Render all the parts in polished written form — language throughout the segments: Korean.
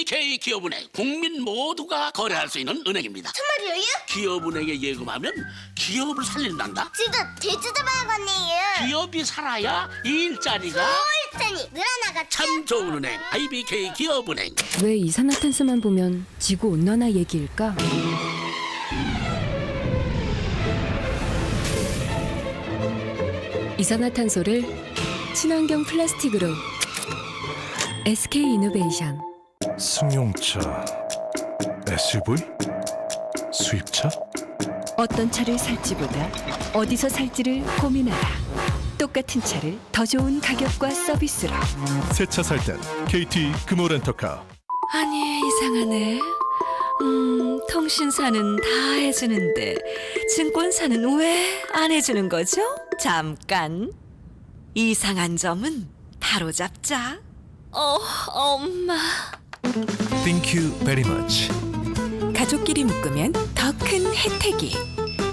IBK 기업은행, 국민 모두가 거래할 수 있는 은행입니다. 정말이에요? 기업은행에 예금하면 기업을 살린단다. 지금 돼지도박이네요. 기업이 살아야 일자리가 홀자니 늘어나겠죠? 참 좋은 은행 IBK 기업은행. 왜 이산화탄소만 보면 지구온난화 얘기일까? 이산화탄소를 친환경 플라스틱으로 SK이노베이션. 승용차, SUV, 수입차? 어떤 차를 살지보다 어디서 살지를 고민하라. 똑같은 차를 더 좋은 가격과 서비스로. 새 차 살 땐 KT 금호렌터카. 아니 이상하네. 통신사는 다 해주는데 증권사는 왜 안 해주는 거죠? 잠깐. 이상한 점은 바로잡자. 엄마. Thank you very much. 가족끼리 묶으면 더 큰 혜택이.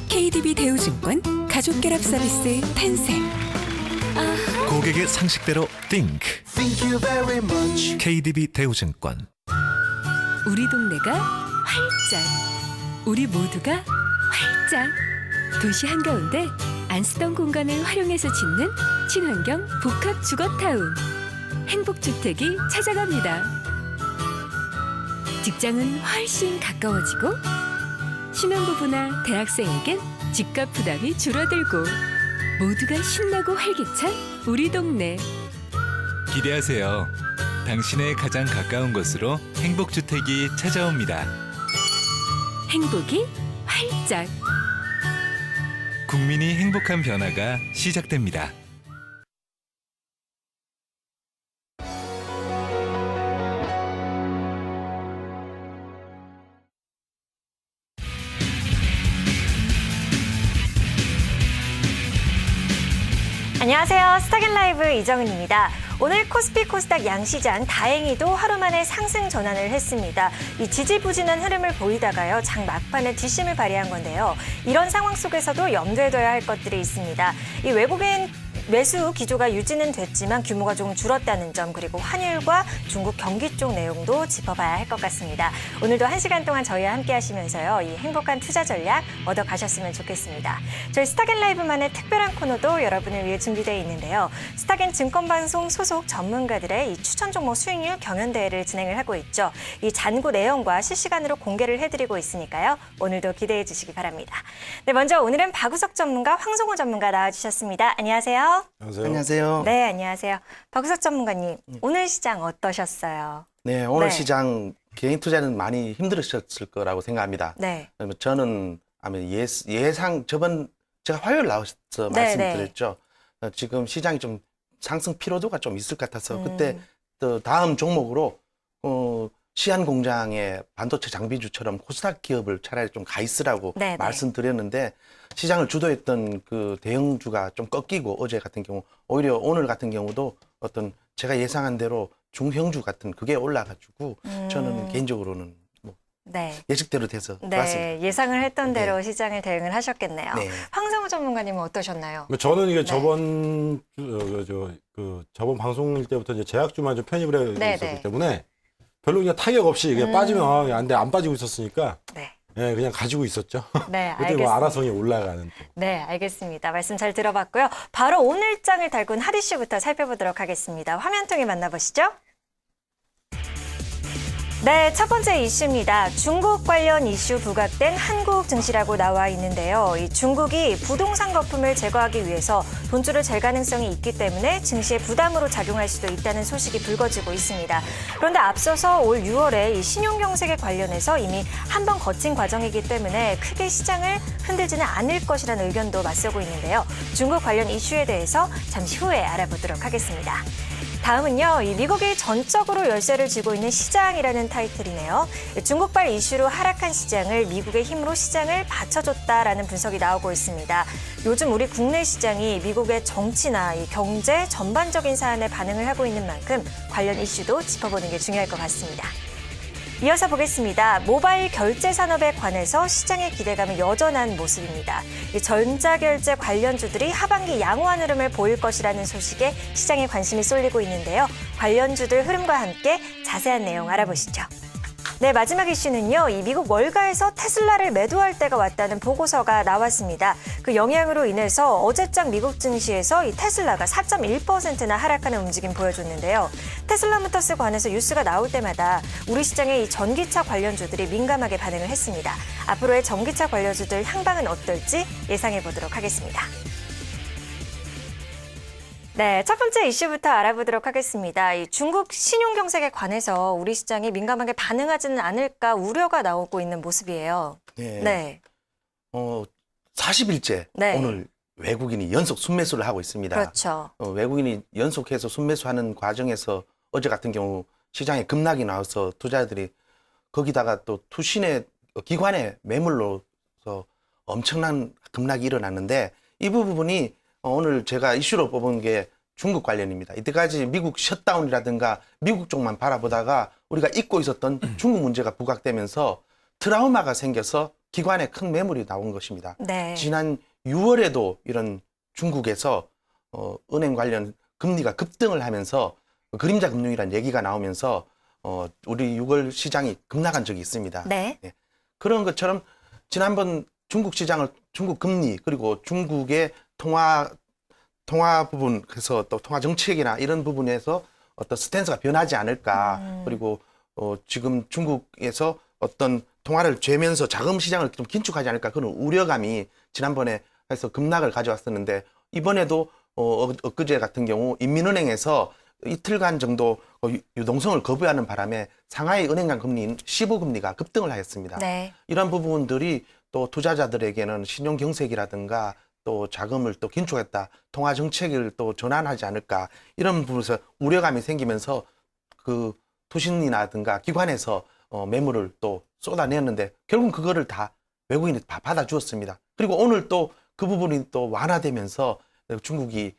KDB 대우증권 가족결합 서비스 탄생. 고객의 상식대로 Think. Thank you very much. KDB 대우증권. 우리 동네가 활짝, 우리 모두가 활짝. 도시 한가운데 안 쓰던 공간을 활용해서 짓는 친환경 복합 주거타운. 행복주택이 찾아갑니다. 직장은 훨씬 가까워지고 신혼부부나 대학생에겐 집값 부담이 줄어들고 모두가 신나고 활기찬 우리 동네. 기대하세요. 당신의 가장 가까운 곳으로 행복주택이 찾아옵니다. 행복이 활짝. 국민이 행복한 변화가 시작됩니다. 안녕하세요. 스타겐라이브 이정은입니다. 오늘 코스피 코스닥 양시장 다행히도 하루 만에 상승 전환을 했습니다. 이 지지부진한 흐름을 보이다가요, 장 막판에 뒷심을 발휘한 건데요. 이런 상황 속에서도 염두에 둬야 할 것들이 있습니다. 이 외국인 매수 기조가 유지는 됐지만 규모가 조금 줄었다는 점, 그리고 환율과 중국 경기 쪽 내용도 짚어봐야 할 것 같습니다. 오늘도 1시간 동안 저희와 함께 하시면서요, 이 행복한 투자 전략 얻어가셨으면 좋겠습니다. 저희 스타겐라이브만의 특별한 코너도 여러분을 위해 준비되어 있는데요. 스타겐 증권방송 소속 전문가들의 이 추천 종목 수익률 경연대회를 진행을 하고 있죠. 이 잔고 내용과 실시간으로 공개를 해드리고 있으니까요. 오늘도 기대해 주시기 바랍니다. 네, 먼저 오늘은 박우석 전문가, 황성호 전문가 나와주셨습니다. 안녕하세요. 안녕하세요. 네, 안녕하세요. 박우석 전문가님, 오늘 시장 어떠셨어요? 네, 오늘 네. 시장 개인 투자는 많이 힘들으셨을 거라고 생각합니다. 네. 저는 아마 예상 제가 화요일 나와서 말씀드렸죠. 지금 시장이 좀 상승 피로도가 좀 있을 것 같아서 그때 또 다음 종목으로 시안 공장의 반도체 장비주처럼 코스닥 기업을 차라리 좀 가 있으라고 네네. 말씀드렸는데, 시장을 주도했던 그 대형주가 좀 꺾이고 어제 같은 경우, 오히려 오늘 같은 경우도 어떤 제가 예상한 대로 중형주 같은 그게 올라가지고 저는 개인적으로는 뭐 네. 예측대로 돼서 좋았습니다. 네, 예상을 했던 대로 네. 시장을 대응을 하셨겠네요. 네. 황성우 전문가님은 어떠셨나요? 저는 이게 네. 저번 방송일 때부터 이제 제약주만 좀 편입을 해 네, 있었기 네. 때문에 별로 그냥 타격 없이 그냥 빠지면 안 빠지고 있었으니까 네. 예, 그냥 가지고 있었죠. 네, 그때 알겠습니다. 뭐 알아서니 올라가는 또. 네, 알겠습니다. 말씀 잘 들어봤고요. 바로 오늘 장을 달군 핫 이슈부터 살펴보도록 하겠습니다. 화면 통해 만나보시죠. 네, 첫 번째 이슈입니다. 중국 관련 이슈 부각된 한국 증시라고 나와 있는데요. 이 중국이 부동산 거품을 제거하기 위해서 돈줄을 잴 가능성이 있기 때문에 증시에 부담으로 작용할 수도 있다는 소식이 불거지고 있습니다. 그런데 앞서서 올 6월에 이 신용경색에 관련해서 이미 한 번 거친 과정이기 때문에 크게 시장을 흔들지는 않을 것이라는 의견도 맞서고 있는데요. 중국 관련 이슈에 대해서 잠시 후에 알아보도록 하겠습니다. 다음은요, 이 미국이 전적으로 열세를 쥐고 있는 시장이라는 타이틀이네요. 중국발 이슈로 하락한 시장을 미국의 힘으로 시장을 받쳐줬다라는 분석이 나오고 있습니다. 요즘 우리 국내 시장이 미국의 정치나 이 경제 전반적인 사안에 반응을 하고 있는 만큼 관련 이슈도 짚어보는 게 중요할 것 같습니다. 이어서 보겠습니다. 모바일 결제 산업에 관해서 시장의 기대감은 여전한 모습입니다. 이 전자결제 관련주들이 하반기 양호한 흐름을 보일 것이라는 소식에 시장에 관심이 쏠리고 있는데요. 관련주들 흐름과 함께 자세한 내용 알아보시죠. 네, 마지막 이슈는요. 이 미국 월가에서 테슬라를 매도할 때가 왔다는 보고서가 나왔습니다. 그 영향으로 인해서 어제장 미국 증시에서 이 테슬라가 4.1%나 하락하는 움직임 보여줬는데요. 테슬라모터스 관해서 뉴스가 나올 때마다 우리 시장의 이 전기차 관련주들이 민감하게 반응을 했습니다. 앞으로의 전기차 관련주들 향방은 어떨지 예상해 보도록 하겠습니다. 네, 첫 번째 이슈부터 알아보도록 하겠습니다. 이 중국 신용 경색에 관해서 우리 시장이 민감하게 반응하지는 않을까 우려가 나오고 있는 모습이에요. 네. 네. 40일째 네. 오늘 외국인이 연속 순매수를 하고 있습니다. 그렇죠. 외국인이 연속해서 순매수하는 과정에서 어제 같은 경우 시장에 급락이 나와서 투자자들이 거기다가 또 투신의 기관의 매물로서 엄청난 급락이 일어났는데 이 부분이 오늘 제가 이슈로 뽑은 게 중국 관련입니다. 이때까지 미국 셧다운이라든가 미국 쪽만 바라보다가 우리가 잊고 있었던 중국 문제가 부각되면서 트라우마가 생겨서 기관에 큰 매물이 나온 것입니다. 네. 지난 6월에도 이런 중국에서 은행 관련 금리가 급등을 하면서 그림자 금융이라는 얘기가 나오면서 우리 6월 시장이 급락한 적이 있습니다. 네. 네. 그런 것처럼 지난번 중국 시장을 중국 금리 그리고 중국의 통화 부분 그래서 또 통화 정책이나 이런 부분에서 어떤 스탠스가 변하지 않을까 그리고 지금 중국에서 어떤 통화를 죄면서 자금 시장을 좀 긴축하지 않을까 그런 우려감이 지난번에 해서 급락을 가져왔었는데 이번에도 엊그제 같은 경우 인민은행에서 이틀간 정도 유동성을 거부하는 바람에 상하이 은행 간 금리인 15금리가 급등을 하였습니다. 네. 이런 부분들이 또 투자자들에게는 신용 경색이라든가 또 자금을 또 긴축했다, 통화 정책을 또 전환하지 않을까 이런 부분에서 우려감이 생기면서 그 투신이라든가 기관에서 매물을 또 쏟아냈는데 결국 그거를 다 외국인이 다 받아주었습니다. 그리고 오늘 또 그 부분이 또 완화되면서 중국이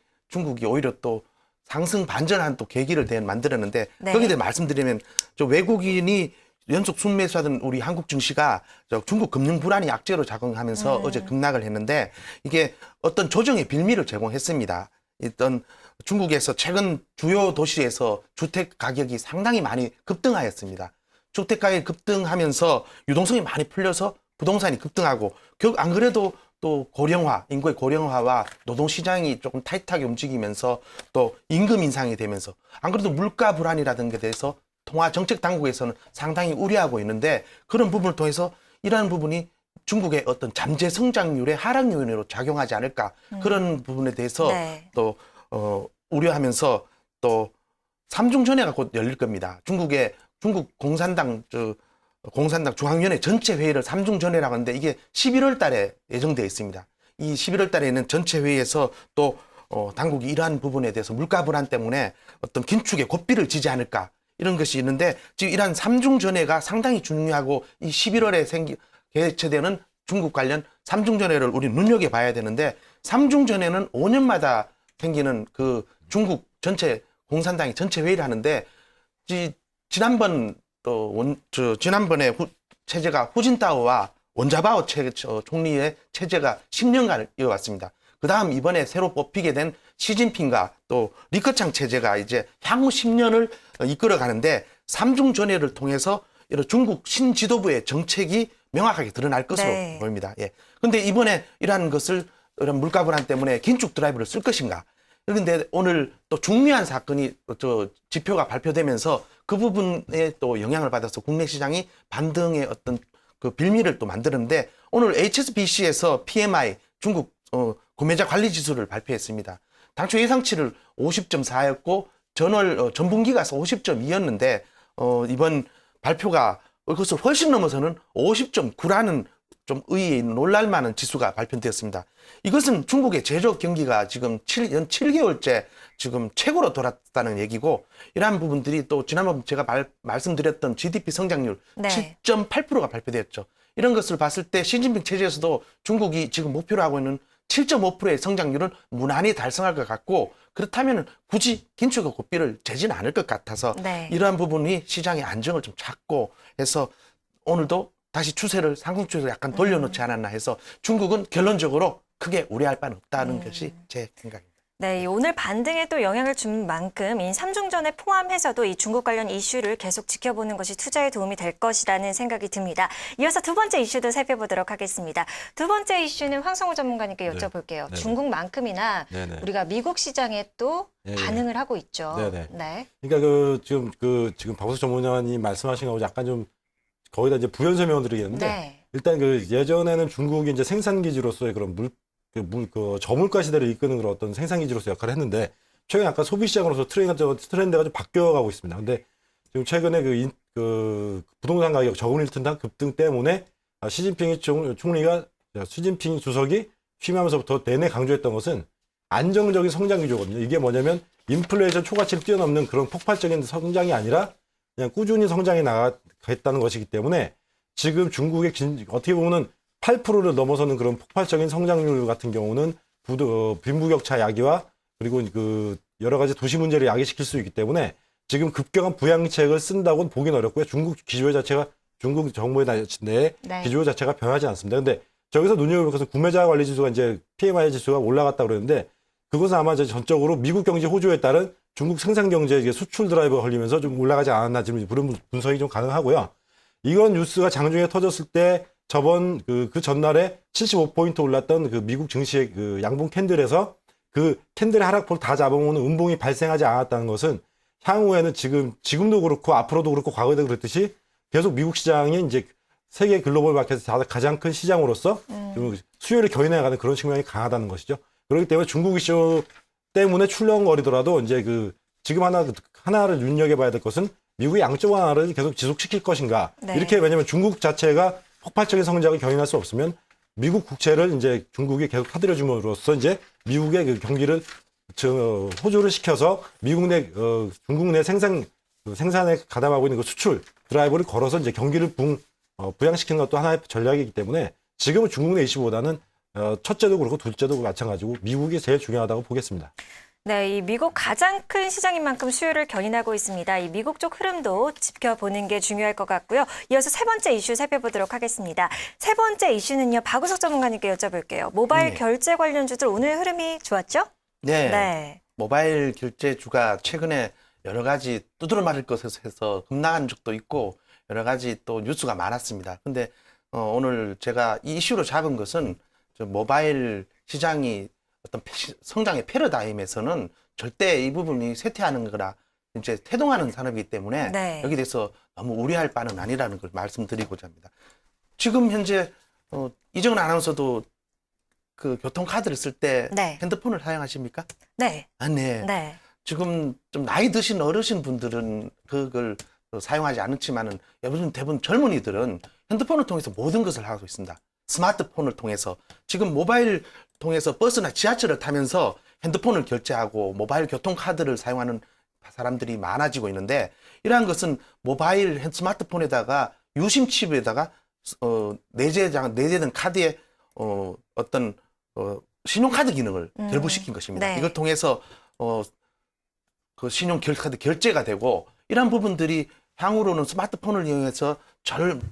오히려 또 상승 반전한 또 계기를 만들었는데 네. 거기에 대해 말씀드리면 저 외국인이 연속 순매수하던 우리 한국 증시가 중국 금융 불안이 악재로 작용하면서 어제 급락을 했는데 이게 어떤 조정의 빌미를 제공했습니다. 일단 중국에서 최근 주요 도시에서 주택 가격이 상당히 많이 급등하였습니다. 주택 가격이 급등하면서 유동성이 많이 풀려서 부동산이 급등하고 결국 안 그래도 또 고령화, 인구의 고령화와 노동시장이 조금 타이트하게 움직이면서 또 임금 인상이 되면서 안 그래도 물가 불안이라든가 대해서 통화 정책 당국에서는 상당히 우려하고 있는데 그런 부분을 통해서 이러한 부분이 중국의 어떤 잠재 성장률의 하락 요인으로 작용하지 않을까 그런 부분에 대해서 네. 또 우려하면서 또 삼중전회가 곧 열릴 겁니다. 중국 공산당 중앙위원회 전체 회의를 삼중전회라고 하는데 이게 11월 달에 예정되어 있습니다. 이 11월 달에는 전체 회의에서 또 당국이 이러한 부분에 대해서 물가 불안 때문에 어떤 긴축에 고삐를 지지 않을까 이런 것이 있는데 지금 이러한 삼중전회가 상당히 중요하고 이 11월에 개최되는 중국 관련 삼중전회를 우리 눈여겨봐야 되는데 삼중전회는 5년마다 생기는 그 중국 전체 공산당이 전체 회의를 하는데 지난번에 체제가 후진타오와 원자바오 총리의 체제가 10년간 이어왔습니다. 그 다음 이번에 새로 뽑히게 된 시진핑과 또 리커창 체제가 이제 향후 10년을 이끌어 가는데 삼중전회를 통해서 이런 중국 신지도부의 정책이 명확하게 드러날 것으로 네. 보입니다. 예. 근데 이번에 이러한 것을 이런 물가 불안 때문에 긴축 드라이브를 쓸 것인가? 그런데 오늘 또 중요한 사건이 지표가 발표되면서 그 부분에 또 영향을 받아서 국내 시장이 반등의 어떤 그 빌미를 또 만드는데 오늘 HSBC에서 PMI 중국 구매자 관리 지수를 발표했습니다. 당초 예상치를 50.4였고 전분기가 50.2였는데 이번 발표가 그것을 훨씬 넘어서는 50.9라는 좀 의의에 있는 놀랄만한 지수가 발표되었습니다. 이것은 중국의 제조업 경기가 지금 7개월째 지금 최고로 돌았다는 얘기고 이러한 부분들이 또 지난번 제가 말씀드렸던 GDP 성장률 네. 7.8%가 발표되었죠. 이런 것을 봤을 때 시진핑 체제에서도 중국이 지금 목표로 하고 있는 7.5%의 성장률은 무난히 달성할 것 같고 그렇다면 굳이 긴축의 고삐를 재지는 않을 것 같아서 네. 이러한 부분이 시장의 안정을 좀 찾고 해서 오늘도 다시 추세를 상승 추세를 약간 돌려놓지 않았나 해서 중국은 결론적으로 크게 우려할 바는 없다는 것이 제 생각입니다. 네, 이 오늘 반등에 또 영향을 준 만큼 이 삼중전에 포함해서도 이 중국 관련 이슈를 계속 지켜보는 것이 투자에 도움이 될 것이라는 생각이 듭니다. 이어서 두 번째 이슈도 살펴보도록 하겠습니다. 두 번째 이슈는 황성우 전문가님께 여쭤볼게요. 네네. 중국만큼이나 네네. 우리가 미국 시장에 또 예, 예. 반응을 하고 있죠. 네네. 네. 그러니까 지금 박우석 전문위원이 말씀하신 거하고 약간 좀 거기다 이제 부연 설명을 드리겠는데 네. 일단 그 예전에는 중국이 이제 생산 기지로서의 그런 저물가 시대를 이끄는 그런 어떤 생산 기지로서 역할을 했는데 최근에 약간 소비 시장으로서 트렌드가 좀 바뀌어가고 있습니다. 근데 지금 최근에 그 부동산 가격 적은 일등당 급등 때문에 시진핑 주석이 취임하면서부터 내내 강조했던 것은 안정적인 성장 기조거든요. 이게 뭐냐면 인플레이션 초과치를 뛰어넘는 그런 폭발적인 성장이 아니라 그냥 꾸준히 성장이 나가겠다는 것이기 때문에 지금 중국의 어떻게 보면은 8%를 넘어서는 그런 폭발적인 성장률 같은 경우는 빈부격차 야기와 그리고 그 여러 가지 도시 문제를 야기시킬 수 있기 때문에 지금 급격한 부양책을 쓴다고는 보기는 어렵고요. 중국 정부의 내 네. 기조율 자체가 변하지 않습니다. 근데 저기서 눈여겨볼 것은 구매자 관리 지수가 이제 PMI 지수가 올라갔다 그러는데 그것은 아마 이제 전적으로 미국 경제 호조에 따른 중국 생산 경제의 수출 드라이브가 걸리면서 좀 올라가지 않았나 지금 그런 분석이 좀 가능하고요. 이건 뉴스가 장중에 터졌을 때 저번 그 전날에 75포인트 올랐던 그 미국 증시의 그 양봉 캔들에서 그 캔들의 하락폭을 다 잡아먹는 음봉이 발생하지 않았다는 것은 향후에는 지금도 그렇고 앞으로도 그렇고 과거에도 그랬듯이 계속 미국 시장이 이제 세계 글로벌 마켓에서 가장 큰 시장으로서 좀 수요를 견인해가는 그런 측면이 강하다는 것이죠. 그렇기 때문에 중국 이슈 때문에 출렁거리더라도 이제 지금 하나를 눈여겨봐야 될 것은 미국의 양적 완화를 계속 지속시킬 것인가. 네. 이렇게 왜냐하면 중국 자체가 폭발적인 성장을 견인할 수 없으면 미국 국채를 이제 중국이 계속 사들여줌으로써 이제 미국의 그 경기를 호조를 시켜서 중국 내 생산에 가담하고 있는 그 수출 드라이브를 걸어서 이제 경기를 부양시키는 것도 하나의 전략이기 때문에 지금은 중국 내 이슈보다는 첫째도 그렇고 둘째도 마찬가지고 미국이 제일 중요하다고 보겠습니다. 네, 이 미국 가장 큰 시장인 만큼 수요를 견인하고 있습니다. 이 미국 쪽 흐름도 지켜보는 게 중요할 것 같고요. 이어서 세 번째 이슈 살펴보도록 하겠습니다. 세 번째 이슈는요, 박우석 전문가님께 여쭤볼게요. 모바일 결제 관련주들 오늘 흐름이 좋았죠? 네. 네. 모바일 결제주가 최근에 여러 가지 두드러 맞을 것에서 해서 급락한 적도 있고 여러 가지 또 뉴스가 많았습니다. 근데 오늘 제가 이 이슈로 잡은 것은 모바일 시장이 어떤 성장의 패러다임에서는 절대 이 부분이 쇠퇴하는 거라 이제 태동하는 산업이기 때문에 네. 여기 대해서 너무 우려할 바는 아니라는 걸 말씀드리고자 합니다. 지금 현재 이정은 아나운서도 그 교통카드를 쓸 때 네. 핸드폰을 사용하십니까? 네. 아, 네. 네. 지금 좀 나이 드신 어르신 분들은 그걸 사용하지 않지만은 요즘 대부분 젊은이들은 핸드폰을 통해서 모든 것을 하고 있습니다. 스마트폰을 통해서 지금 모바일 통해서 버스나 지하철을 타면서 핸드폰을 결제하고 모바일 교통카드를 사용하는 사람들이 많아지고 있는데 이러한 것은 모바일 스마트폰에다가 유심 칩에다가 내재된 카드에 어떤 신용카드 기능을 결부시킨 것입니다. 네. 이걸 통해서 그 신용카드 결제가 되고 이러한 부분들이 향후로는 스마트폰을 이용해서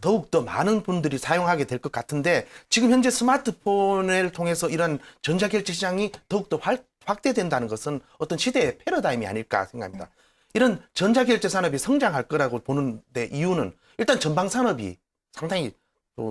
더욱더 많은 분들이 사용하게 될 것 같은데 지금 현재 스마트폰을 통해서 이런 전자결제 시장이 더욱더 확대된다는 것은 어떤 시대의 패러다임이 아닐까 생각합니다. 이런 전자결제 산업이 성장할 거라고 보는데 이유는 일단 전방 산업이 상당히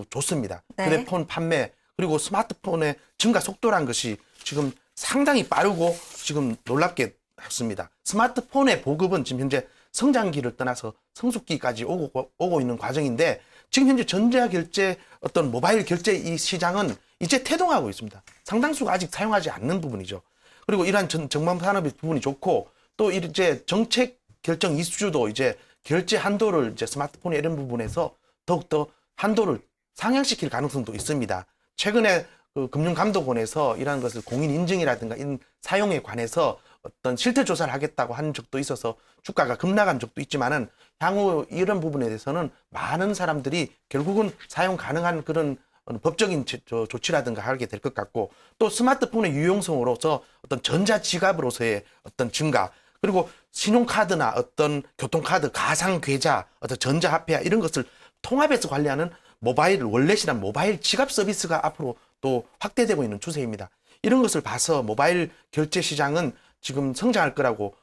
좋습니다. 네. 휴대폰 판매 그리고 스마트폰의 증가 속도란 것이 지금 상당히 빠르고 지금 놀랍게 했습니다. 스마트폰의 보급은 지금 현재 성장기를 떠나서 성숙기까지 오고 있는 과정인데 지금 현재 전자결제 어떤 모바일 결제 이 시장은 이제 태동하고 있습니다. 상당수가 아직 사용하지 않는 부분이죠. 그리고 이러한 전방 산업의 부분이 좋고 또 이제 정책 결정 이슈도 이제 결제 한도를 이제 스마트폰 이런 부분에서 더욱더 한도를 상향시킬 가능성도 있습니다. 최근에 그 금융감독원에서 이러한 것을 공인 인증이라든가 사용에 관해서 어떤 실태 조사를 하겠다고 한 적도 있어서 주가가 급락한 적도 있지만은 향후 이런 부분에 대해서는 많은 사람들이 결국은 사용 가능한 그런 법적인 조치라든가 하게 될 것 같고, 또 스마트폰의 유용성으로서 어떤 전자지갑으로서의 어떤 증가, 그리고 신용카드나 어떤 교통카드, 가상계좌, 어떤 전자화폐 이런 것을 통합해서 관리하는 모바일 월렛이란 모바일 지갑 서비스가 앞으로 또 확대되고 있는 추세입니다. 이런 것을 봐서 모바일 결제 시장은 지금 성장할 거라고,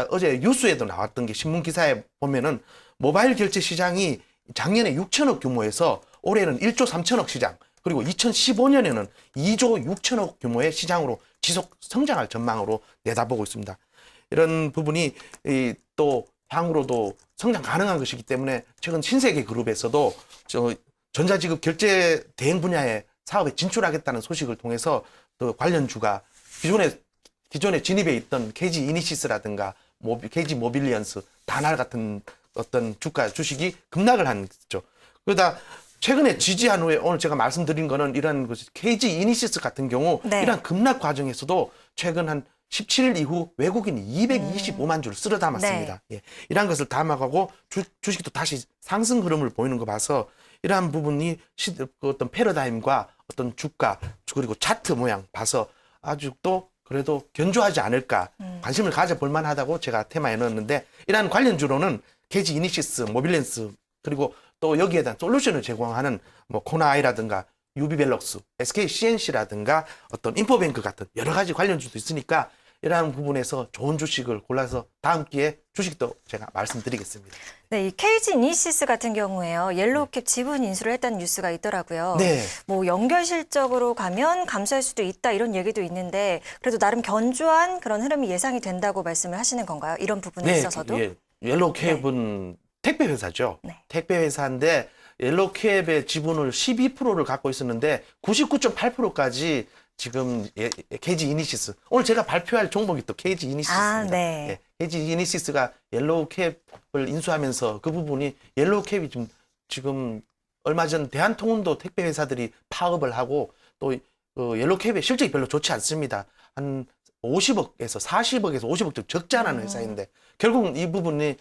어제 뉴스에도 나왔던 게 신문 기사에 보면은 모바일 결제 시장이 작년에 6천억 규모에서 올해는 1조 3천억 시장, 그리고 2015년에는 2조 6천억 규모의 시장으로 지속 성장할 전망으로 내다보고 있습니다. 이런 부분이 또 향후로도 성장 가능한 것이기 때문에 최근 신세계 그룹에서도 전자지급 결제 대행 분야의 사업에 진출하겠다는 소식을 통해서 또 관련주가 기존에 진입해 있던 KG 이니시스라든가 KG 모빌리언스, 다날 같은 어떤 주식이 급락을 한 거죠. 그러다 최근에 지지한 후에 오늘 제가 말씀드린 거는 이런 KG 이니시스 같은 경우 네. 이런 급락 과정에서도 최근 한 17일 이후 외국인이 225만 주를 쓸어 담았습니다. 네. 예, 이러한 것을 담아가고 주식도 다시 상승 흐름을 보이는 거 봐서 이러한 부분이 어떤 패러다임과 어떤 주가 그리고 차트 모양 봐서 아주 또 그래도 견조하지 않을까 관심을 가져볼 만하다고 제가 테마에 넣었는데, 이러한 관련주로는 KG 이니시스, 모빌랜스, 그리고 또 여기에 대한 솔루션을 제공하는 뭐 코나아이라든가 유비벨럭스, SK CNC라든가 어떤 인포뱅크 같은 여러 가지 관련주도 있으니까 이러한 부분에서 좋은 주식을 골라서 다음 기회에 주식도 제가 말씀드리겠습니다. 네, 이 KG 이니시스 같은 경우에요. 옐로우캡 지분 인수를 했다는 뉴스가 있더라고요. 네. 뭐 연결 실적으로 가면 감소할 수도 있다 이런 얘기도 있는데, 그래도 나름 견조한 그런 흐름이 예상이 된다고 말씀을 하시는 건가요? 이런 부분에 있어서도? 예, 옐로우캡은 택배 회사죠. 네. 택배 회사인데 옐로우캡의 지분을 12%를 갖고 있었는데 99.8%까지 지금 KG 이니시스, 오늘 제가 발표할 종목이 또 KG 이니시스입니다. 아, 네. 예, KG 이니시스가 옐로우캡을 인수하면서 그 부분이 옐로우캡이 지금 얼마 전 대한통운도 택배 회사들이 파업을 하고 또 옐로우캡의 실적이 별로 좋지 않습니다. 한 50억에서 40억에서 50억 좀 적자나는 회사인데 결국 이 부분이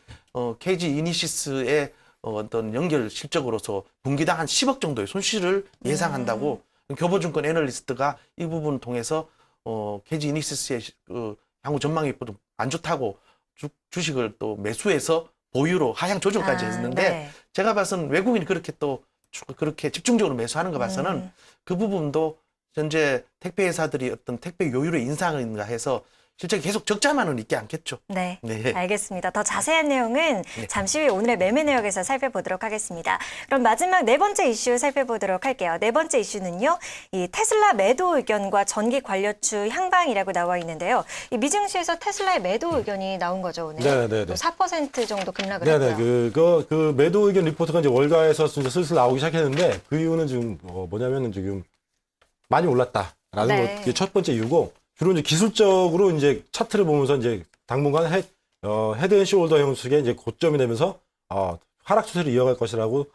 KG 이니시스의 어떤 연결 실적으로서 분기당 한 10억 정도의 손실을 예상한다고 교보증권 애널리스트가 이 부분을 통해서 KG 이니시스의 향후 전망이 좀 안 좋다고 주식을 또 매수해서 보유로 하향 조정까지 했는데 네. 제가 봐서는 외국인이 그렇게 집중적으로 매수하는 거 봐서는 그 부분도 현재 택배 회사들이 어떤 택배 요율의 인상인가 해서 실적이 계속 적자만은 있지 않겠죠. 네, 네. 알겠습니다. 더 자세한 내용은 잠시 후에 오늘의 매매 내역에서 살펴보도록 하겠습니다. 그럼 마지막 네 번째 이슈 살펴보도록 할게요. 네 번째 이슈는요, 이 테슬라 매도 의견과 전기 관료주 향방이라고 나와 있는데요. 이 미증시에서 테슬라의 매도 의견이 나온 거죠, 오늘. 네네네. 또 4% 정도 급락을 네네. 했고요. 그 매도 의견 리포트가 이제 월가에서 이제 슬슬 나오기 시작했는데, 그 이유는 지금 뭐냐면은 지금 많이 올랐다라는 네. 게 첫 번째 이유고, 주로 이제 기술적으로 이제 차트를 보면서 이제 당분간 헤드앤숄더 형식의 이제 고점이 되면서 하락 추세를 이어갈 것이라고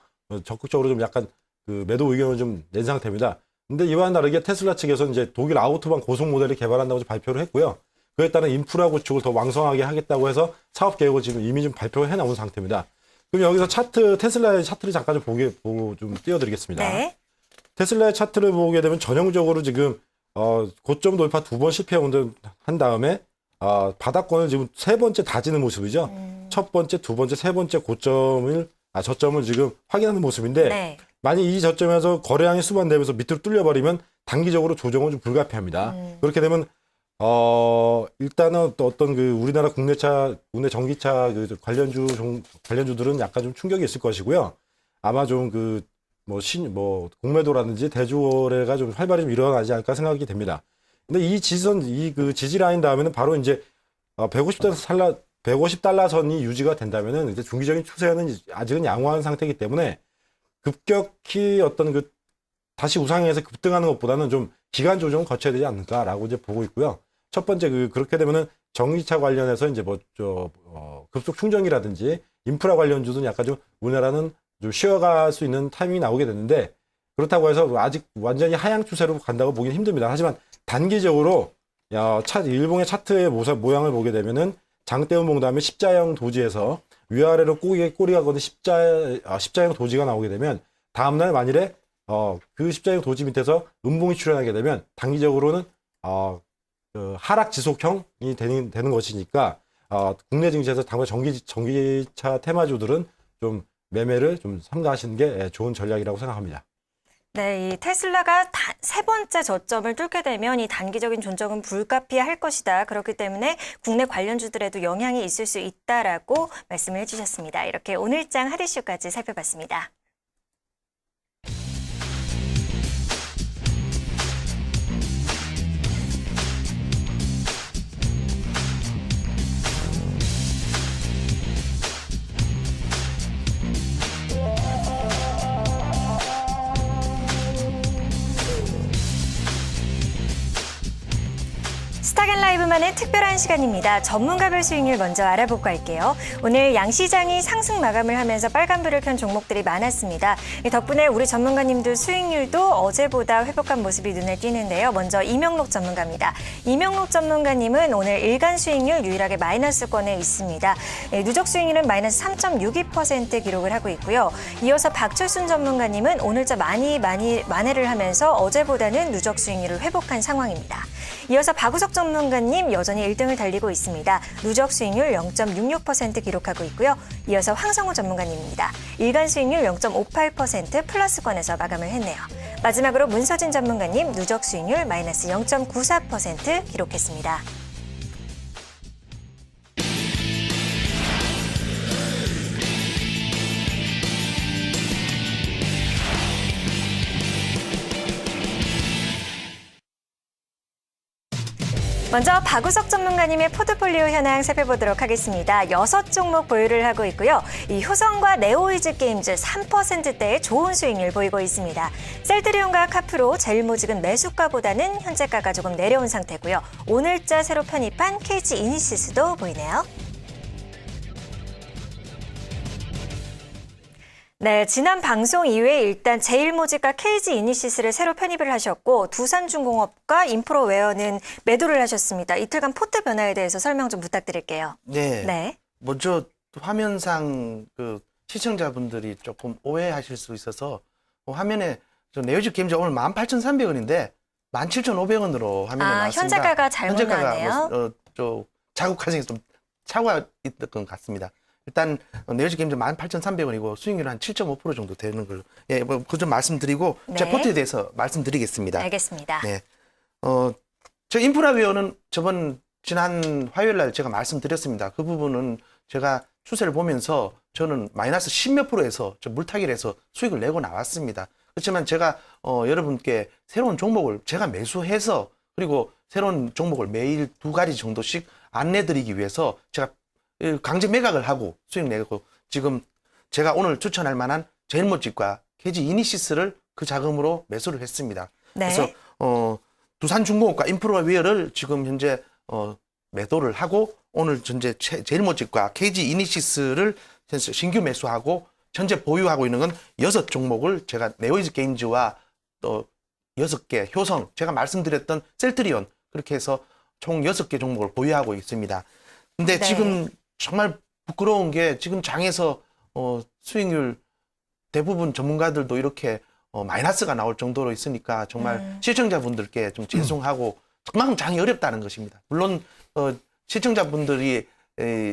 적극적으로 좀 약간 그 매도 의견을 좀 낸 상태입니다. 근데 이와는 다르게 테슬라 측에서 이제 독일 아우토반 고속 모델을 개발한다고 발표를 했고요. 그에 따른 인프라 구축을 더 왕성하게 하겠다고 해서 사업 계획을 지금 이미 좀 발표해 나온 상태입니다. 그럼 여기서 테슬라의 차트를 잠깐 좀 띄워드리겠습니다. 네. 테슬라의 차트를 보게 되면 전형적으로 지금 고점 돌파 2번 실패한 다음에 바닥권을 지금 세 번째 다지는 모습이죠. 첫 번째, 두 번째, 세 번째 저점을 지금 확인하는 모습인데, 네. 만약 이 저점에서 거래량이 수반되면서 밑으로 뚫려버리면 단기적으로 조정은 좀 불가피합니다. 그렇게 되면 일단은 또 어떤 그 우리나라 국내 전기차 그 관련주들은 약간 좀 충격이 있을 것이고요. 아마 좀 공매도라든지 대주거래가 좀 활발히 좀 일어나지 않을까 생각이 됩니다. 근데 이 지지 라인 다음에는 바로 이제 150달러 선이 유지가 된다면은 이제 중기적인 추세는 아직은 양호한 상태이기 때문에 급격히 어떤 다시 우상향해서 급등하는 것보다는 좀 기간 조정을 거쳐야 되지 않을까라고 이제 보고 있고요. 첫 번째 그렇게 되면은 전기차 관련해서 이제 급속 충전기라든지 인프라 관련주는 약간 좀 우리나라는 좀 쉬어갈 수 있는 타이밍이 나오게 되는데, 그렇다고 해서 아직 완전히 하향 추세로 간다고 보기는 힘듭니다. 하지만 단기적으로 일봉의 차트의 모양을 보게 되면은 장대운 봉 다음에 십자형 도지에서 위아래로 꼬리가 거는 십자형 도지가 나오게 되면 다음날 만일에 그 십자형 도지 밑에서 음봉이 출현하게 되면 단기적으로는 그 하락 지속형이 되는 것이니까 국내 증시에서 당장 전기차 테마주들은 좀 매매를 좀 삼가하시는 게 좋은 전략이라고 생각합니다. 네, 이 테슬라가 세 번째 저점을 뚫게 되면 이 단기적인 존적은 불가피할 것이다. 그렇기 때문에 국내 관련주들에도 영향이 있을 수 있다라고 말씀을 해주셨습니다. 이렇게 오늘장 핫 이슈까지 살펴봤습니다. 스타겐라이브만의 특별한 시간입니다. 전문가별 수익률 먼저 알아보고 갈게요. 오늘 양시장이 상승 마감을 하면서 빨간불을 켠 종목들이 많았습니다. 이 덕분에 우리 전문가님들 수익률도 어제보다 회복한 모습이 눈에 띄는데요. 먼저 이명록 전문가입니다. 이명록 전문가님은 오늘 일간 수익률 유일하게 마이너스권에 있습니다. 누적 수익률은 마이너스 3.62% 기록을 하고 있고요. 이어서 박철순 전문가님은 오늘자 많이 만회를 하면서 어제보다는 누적 수익률을 회복한 상황입니다. 이어서 박우석 전문가님 여전히 1등을 달리고 있습니다. 누적 수익률 0.66% 기록하고 있고요. 이어서 황성우 전문가님입니다. 일간 수익률 0.58% 플러스권에서 마감을 했네요. 마지막으로 문서진 전문가님 누적 수익률 마이너스 0.94% 기록했습니다. 먼저 박우석 전문가님의 포트폴리오 현황 살펴보도록 하겠습니다. 6종목 보유를 하고 있고요. 이 효성과 네오이즈 게임즈 3%대의 좋은 수익률 보이고 있습니다. 셀트리온과 카프로 제일모직은 매수가보다는 현재가가 조금 내려온 상태고요. 오늘자 새로 편입한 KG 이니시스도 보이네요. 네, 지난 방송 이후에 일단 제일모직과 KG 이니시스를 새로 편입을 하셨고 두산중공업과 인프로웨어는 매도를 하셨습니다. 이틀간 포트 변화에 대해서 설명 좀 부탁드릴게요. 네. 먼저 화면상 그 시청자분들이 조금 오해하실 수 있어서 화면에 네오이즈 게임즈 오늘 18,300원인데 17,500원으로 화면에 나왔습니다. 현재가가 잘못 나왔네요. 자국 과정에서 좀 차고가 있던 것 같습니다. 일단 네오이즈 게임즈 18,300원이고 수익률은 한 7.5% 정도 되는 걸로 그 좀 말씀드리고 네. 제 포트에 대해서 말씀드리겠습니다. 알겠습니다. 네. 저 인프라웨어는 지난 화요일 날 제가 말씀드렸습니다. 그 부분은 제가 추세를 보면서 저는 마이너스 10몇 프로에서 물타기를 해서 수익을 내고 나왔습니다. 그렇지만 제가 여러분께 새로운 종목을 제가 매수해서 그리고 새로운 종목을 매일 2가지 정도씩 안내드리기 위해서 제가 강제 매각을 하고 수익 내고 지금 제가 오늘 추천할 만한 제일모직과 KG 이니시스를 그 자금으로 매수를 했습니다. 네. 그래서 두산중공업과 인프라웨어를 지금 현재 매도를 하고 오늘 현재 제일모직과 KG 이니시스를 신규 매수하고 현재 보유하고 있는 건 6종목을 제가 네오이즈 게임즈와 또 6개 효성 제가 말씀드렸던 셀트리온 그렇게 해서 총 6개 종목을 보유하고 있습니다. 근데 네. 지금 정말 부끄러운 게 지금 장에서 수익률 대부분 전문가들도 이렇게 마이너스가 나올 정도로 있으니까 정말 시청자분들께 좀 죄송하고 그만큼 장이 어렵다는 것입니다. 물론 시청자분들이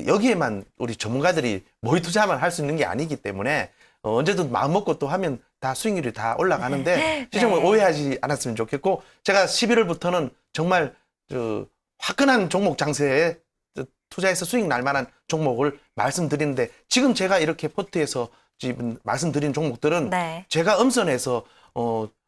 여기에만 우리 전문가들이 모의 투자만 할 수 있는 게 아니기 때문에 언제든 마음 먹고 또 하면 다 수익률이 다 올라가는데 시청자 오해하지 않았으면 좋겠고 제가 11월부터는 정말 화끈한 종목 장세에 투자해서 수익 날 만한 종목을 말씀드리는데 지금 제가 이렇게 포트에서 지금 말씀드린 종목들은 네. 제가 엄선해서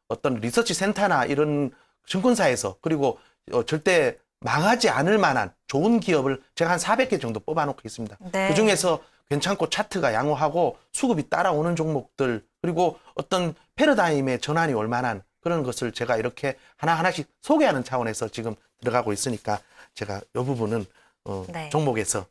어떤 리서치 센터나 이런 증권사에서 그리고 절대 망하지 않을 만한 좋은 기업을 제가 한 400개 정도 뽑아놓고 있습니다. 네. 그중에서 괜찮고 차트가 양호하고 수급이 따라오는 종목들 그리고 어떤 패러다임의 전환이 올 만한 그런 것을 제가 이렇게 하나하나씩 소개하는 차원에서 지금 들어가고 있으니까 제가 이 부분은 네. 종목에서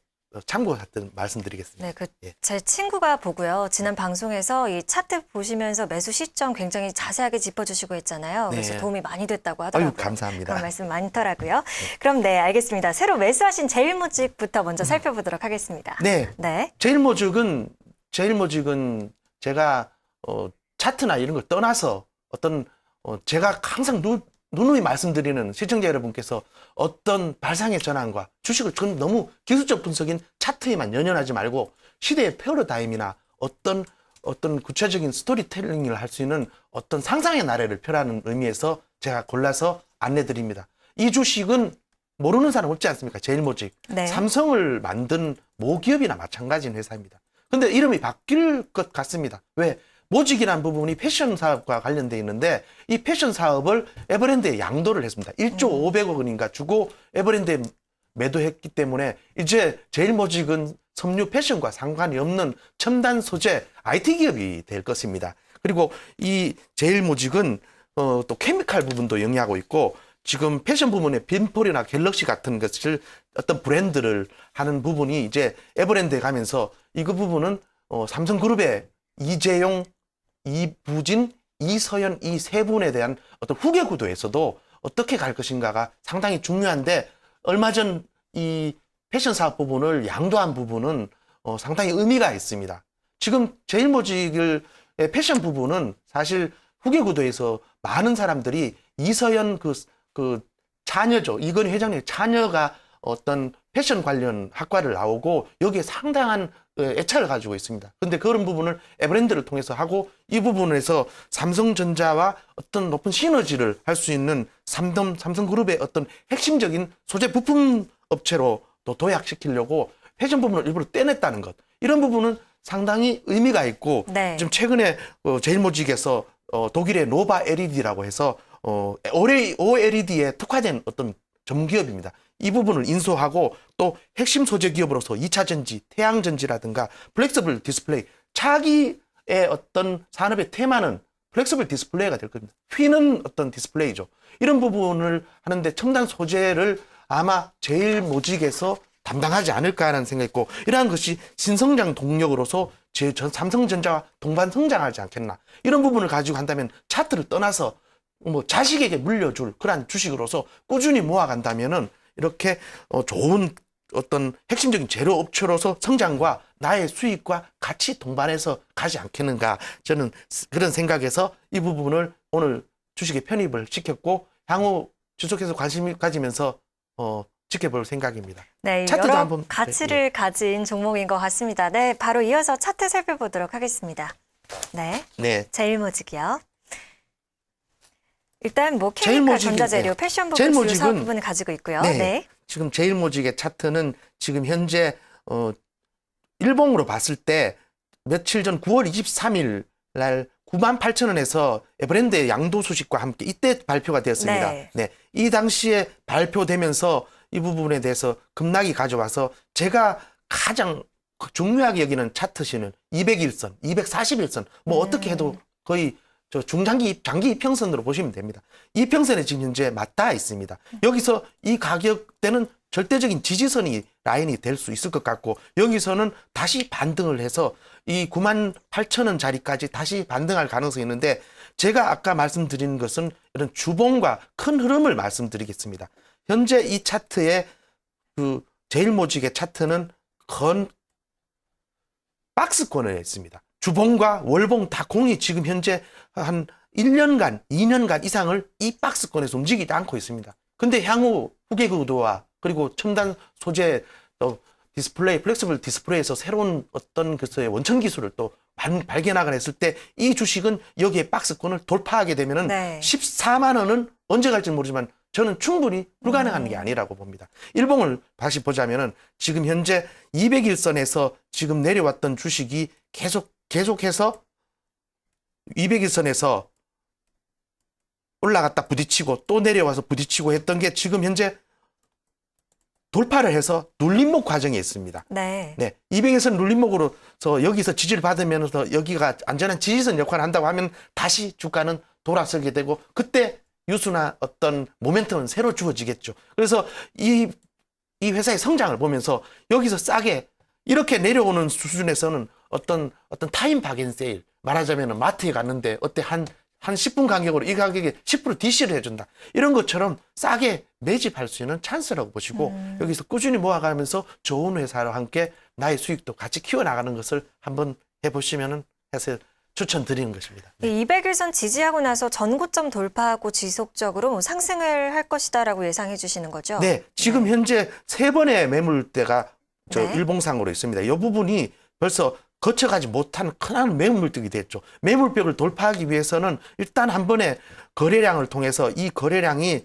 참고했던 말씀드리겠습니다. 네, 제 친구가 보고요. 지난 방송에서 이 차트 보시면서 매수 시점 굉장히 자세하게 짚어주시고 했잖아요. 그래서 네. 도움이 많이 됐다고 하더라고요. 감사합니다. 그런 말씀 많더라고요. 그럼 네, 알겠습니다. 새로 매수하신 제일모직부터 먼저 살펴보도록 하겠습니다. 네. 네. 제일모직은 제가 차트나 이런 걸 떠나서 제가 항상 누누이 말씀드리는 시청자 여러분께서 어떤 발상의 전환과 주식을 너무 기술적 분석인 차트에만 연연하지 말고 시대의 패러다임이나 어떤 구체적인 스토리텔링을 할 수 있는 어떤 상상의 나래를 펴라는 의미에서 제가 골라서 안내드립니다. 이 주식은 모르는 사람 없지 않습니까? 제일모직. 네. 삼성을 만든 모기업이나 마찬가지인 회사입니다. 근데 이름이 바뀔 것 같습니다. 왜? 모직이라는 부분이 패션 사업과 관련되어 있는데 이 패션 사업을 에버랜드에 양도를 했습니다. 1조 500억 원인가 주고 에버랜드에 매도했기 때문에 이제 제일모직은 섬유 패션과 상관이 없는 첨단 소재 IT 기업이 될 것입니다. 그리고 이 제일모직은 또 케미칼 부분도 영위하고 있고 지금 패션 부분에 빈폴이나 갤럭시 같은 것을 어떤 브랜드를 하는 부분이 이제 에버랜드에 가면서 이그 부분은 삼성그룹의 이재용, 이부진, 이서연 이 세 분에 대한 어떤 후계 구도에서도 어떻게 갈 것인가가 상당히 중요한데 얼마 전 이 패션 사업 부분을 양도한 부분은 상당히 의미가 있습니다. 지금 제일모직의 패션 부분은 사실 후계 구도에서 많은 사람들이 이서연 그 자녀죠. 이건희 회장님의 자녀가 어떤 패션 관련 학과를 나오고 여기에 상당한 애착을 가지고 있습니다. 그런데 그런 부분을 에버랜드를 통해서 하고 이 부분에서 삼성전자와 어떤 높은 시너지를 할 수 있는 삼성그룹의 어떤 핵심적인 소재 부품 업체로 또 도약시키려고 패션 부분을 일부러 떼냈다는 것. 이런 부분은 상당히 의미가 있고 네. 지금 최근에 제일모직에서 독일의 노바 LED라고 해서 OLED에 특화된 어떤 전기업입니다. 이 부분을 인수하고 또 핵심 소재 기업으로서 2차 전지, 태양 전지라든가 플렉서블 디스플레이, 차기의 어떤 산업의 테마는 플렉서블 디스플레이가 될 겁니다. 휘는 어떤 디스플레이죠. 이런 부분을 하는데 첨단 소재를 아마 제일모직에서 담당하지 않을까 하는 생각이 있고 이러한 것이 신성장 동력으로서 삼성전자와 동반 성장하지 않겠나. 이런 부분을 가지고 한다면 차트를 떠나서 뭐 자식에게 물려줄 그러한 주식으로서 꾸준히 모아간다면은 이렇게 좋은 어떤 핵심적인 재료 업체로서 성장과 나의 수익과 같이 동반해서 가지 않겠는가. 저는 그런 생각에서 이 부분을 오늘 주식에 편입을 시켰고 향후 지속해서 관심 가지면서 지켜볼 생각입니다. 네, 차트도 여러 한번 가치를 가진 종목인 것 같습니다. 네, 바로 이어서 차트 살펴보도록 하겠습니다. 네, 네. 제일모직이요. 일단 뭐 케미칼, 제일모직은, 전자재료, 네. 패션 부분, 주요 제일모직은- 사업 부분을 가지고 있고요. 네. 네. 지금 제일모직의 차트는 지금 현재 일봉으로 봤을 때 며칠 전 9월 23일 날 98,000원에서 에버랜드의 양도 소식과 함께 이때 발표가 되었습니다. 네. 네. 이 당시에 발표되면서 이 부분에 대해서 급락이 가져와서 제가 가장 중요하게 여기는 차트시는 201선, 241선 뭐 어떻게 해도 거의 저 중장기 장기 이평선으로 보시면 됩니다. 이평선에 지금 현재 맞닿아 있습니다. 여기서 이 가격대는 절대적인 지지선이 라인이 될 수 있을 것 같고 여기서는 다시 반등을 해서 이 98,000원 자리까지 다시 반등할 가능성이 있는데 제가 아까 말씀드린 것은 이런 주봉과 큰 흐름을 말씀드리겠습니다. 현재 이 차트의 그 제일모직의 차트는 박스권에 있습니다. 주봉과 월봉 다 공이 지금 현재 한 1년간, 2년간 이상을 이 박스권에서 움직이지 않고 있습니다. 근데 향후 후계 구도와 그리고 첨단 소재 또 디스플레이, 플렉서블 디스플레이에서 새로운 어떤 것의 원천 기술을 또 발견하거나 했을 때 이 주식은 여기에 박스권을 돌파하게 되면은 네. 14만 원은 언제 갈지 모르지만 저는 충분히 불가능한 게 아니라고 봅니다. 일봉을 다시 보자면은 지금 현재 201선에서 지금 내려왔던 주식이 계속해서 201선에서 올라갔다 부딪히고 또 내려와서 부딪히고 했던 게 지금 현재 돌파를 해서 눌림목 과정에 있습니다. 네. 네. 200에서 눌림목으로서 여기서 지지를 받으면서 여기가 안전한 지지선 역할을 한다고 하면 다시 주가는 돌아서게 되고 그때 유수나 어떤 모멘텀은 새로 주어지겠죠. 그래서 이 회사의 성장을 보면서 여기서 싸게 이렇게 내려오는 수준에서는 어떤 타임 박앤 세일 말하자면 마트에 갔는데 어때 한 10분 간격으로 이 가격에 10% DC를 해준다. 이런 것처럼 싸게 매집할 수 있는 찬스라고 보시고 여기서 꾸준히 모아가면서 좋은 회사와 함께 나의 수익도 같이 키워나가는 것을 한번 해보시면 해서 추천드리는 것입니다. 이 200일선 지지하고 나서 전고점 돌파하고 지속적으로 뭐 상승을 할 것이다라고 예상해 주시는 거죠? 네, 지금 현재 3번의 매물대가 저 네. 일봉상으로 있습니다. 이 부분이 벌써 거쳐가지 못한 큰 매물벽이 됐죠. 매물벽을 돌파하기 위해서는 일단 한 번에 거래량을 통해서 이 거래량이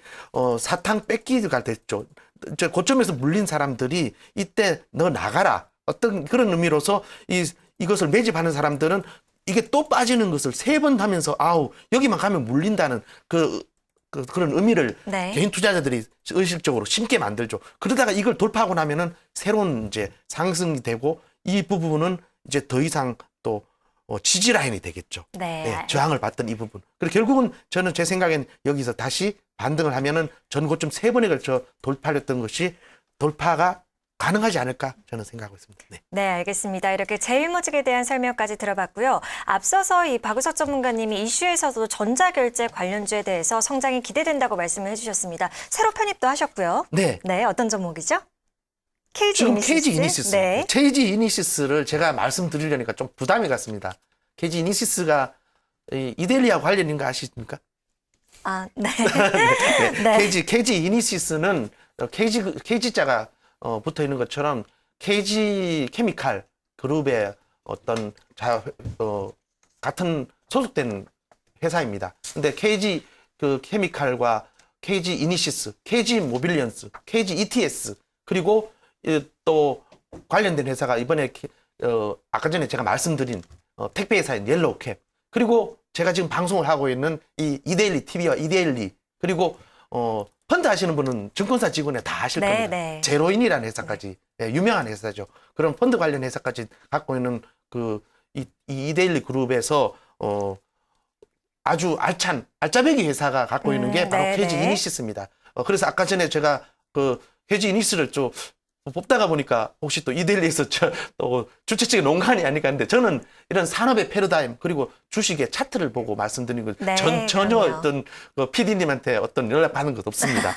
사탕 뺏기가 됐죠. 저 고점에서 물린 사람들이 이때 너 나가라. 어떤 그런 의미로서 이것을 매집하는 사람들은 이게 또 빠지는 것을 3번 하면서 아우 여기만 가면 물린다는 그런 의미를 네. 개인 투자자들이 의식적으로 심게 만들죠. 그러다가 이걸 돌파하고 나면은 새로운 이제 상승이 되고 이 부분은 이제 더 이상 또 지지 라인이 되겠죠. 네. 네, 저항을 받던 이 부분. 그리고 결국은 저는 제 생각엔 여기서 다시 반등을 하면은 전고점 3번에 걸쳐 돌파했던 것이 돌파가 가능하지 않을까 저는 생각하고 있습니다. 네. 네, 알겠습니다. 이렇게 제일모직에 대한 설명까지 들어봤고요. 앞서서 이 박우석 전문가님이 이슈에서도 전자결제 관련주에 대해서 성장이 기대된다고 말씀을 해주셨습니다. 새로 편입도 하셨고요. 네. 네, 어떤 종목이죠? KG 지금 이니시스. KG 이니시스. 네. KG 이니시스를 제가 말씀드리려니까 좀 부담이 갔습니다. KG 이니시스가 이데일리와 관련인 거 아십니까? 아, 네. 네. KG 이니시스는 KG자가 붙어 있는 것처럼 KG 케미칼 그룹의 어떤 같은 소속된 회사입니다. 근데 KG 케미칼과 KG 이니시스, KG 모빌리언스, KG ETS 그리고 또 관련된 회사가 이번에 아까 전에 제가 말씀드린 택배 회사인 옐로우캡 그리고 제가 지금 방송을 하고 있는 이 이데일리 TV와 이데일리 그리고 펀드 하시는 분은 증권사 직원에 다 아실 겁니다. 네. 제로인이라는 회사까지 유명한 회사죠. 그런 펀드 관련 회사까지 갖고 있는 이 이데일리 그룹에서 아주 알짜배기 회사가 갖고 있는 게 바로 KG 이니시스입니다. 그래서 아까 전에 제가 KG 이니시스를 좀 뽑다가 보니까 혹시 또 이데일리에서 또 주최 측의 농간이 아닐까 했는데 저는 이런 산업의 패러다임 그리고 주식의 차트를 보고 말씀드린 거 네, 전혀 그럼요. 어떤 PD님한테 어떤 연락 받은 것 없습니다.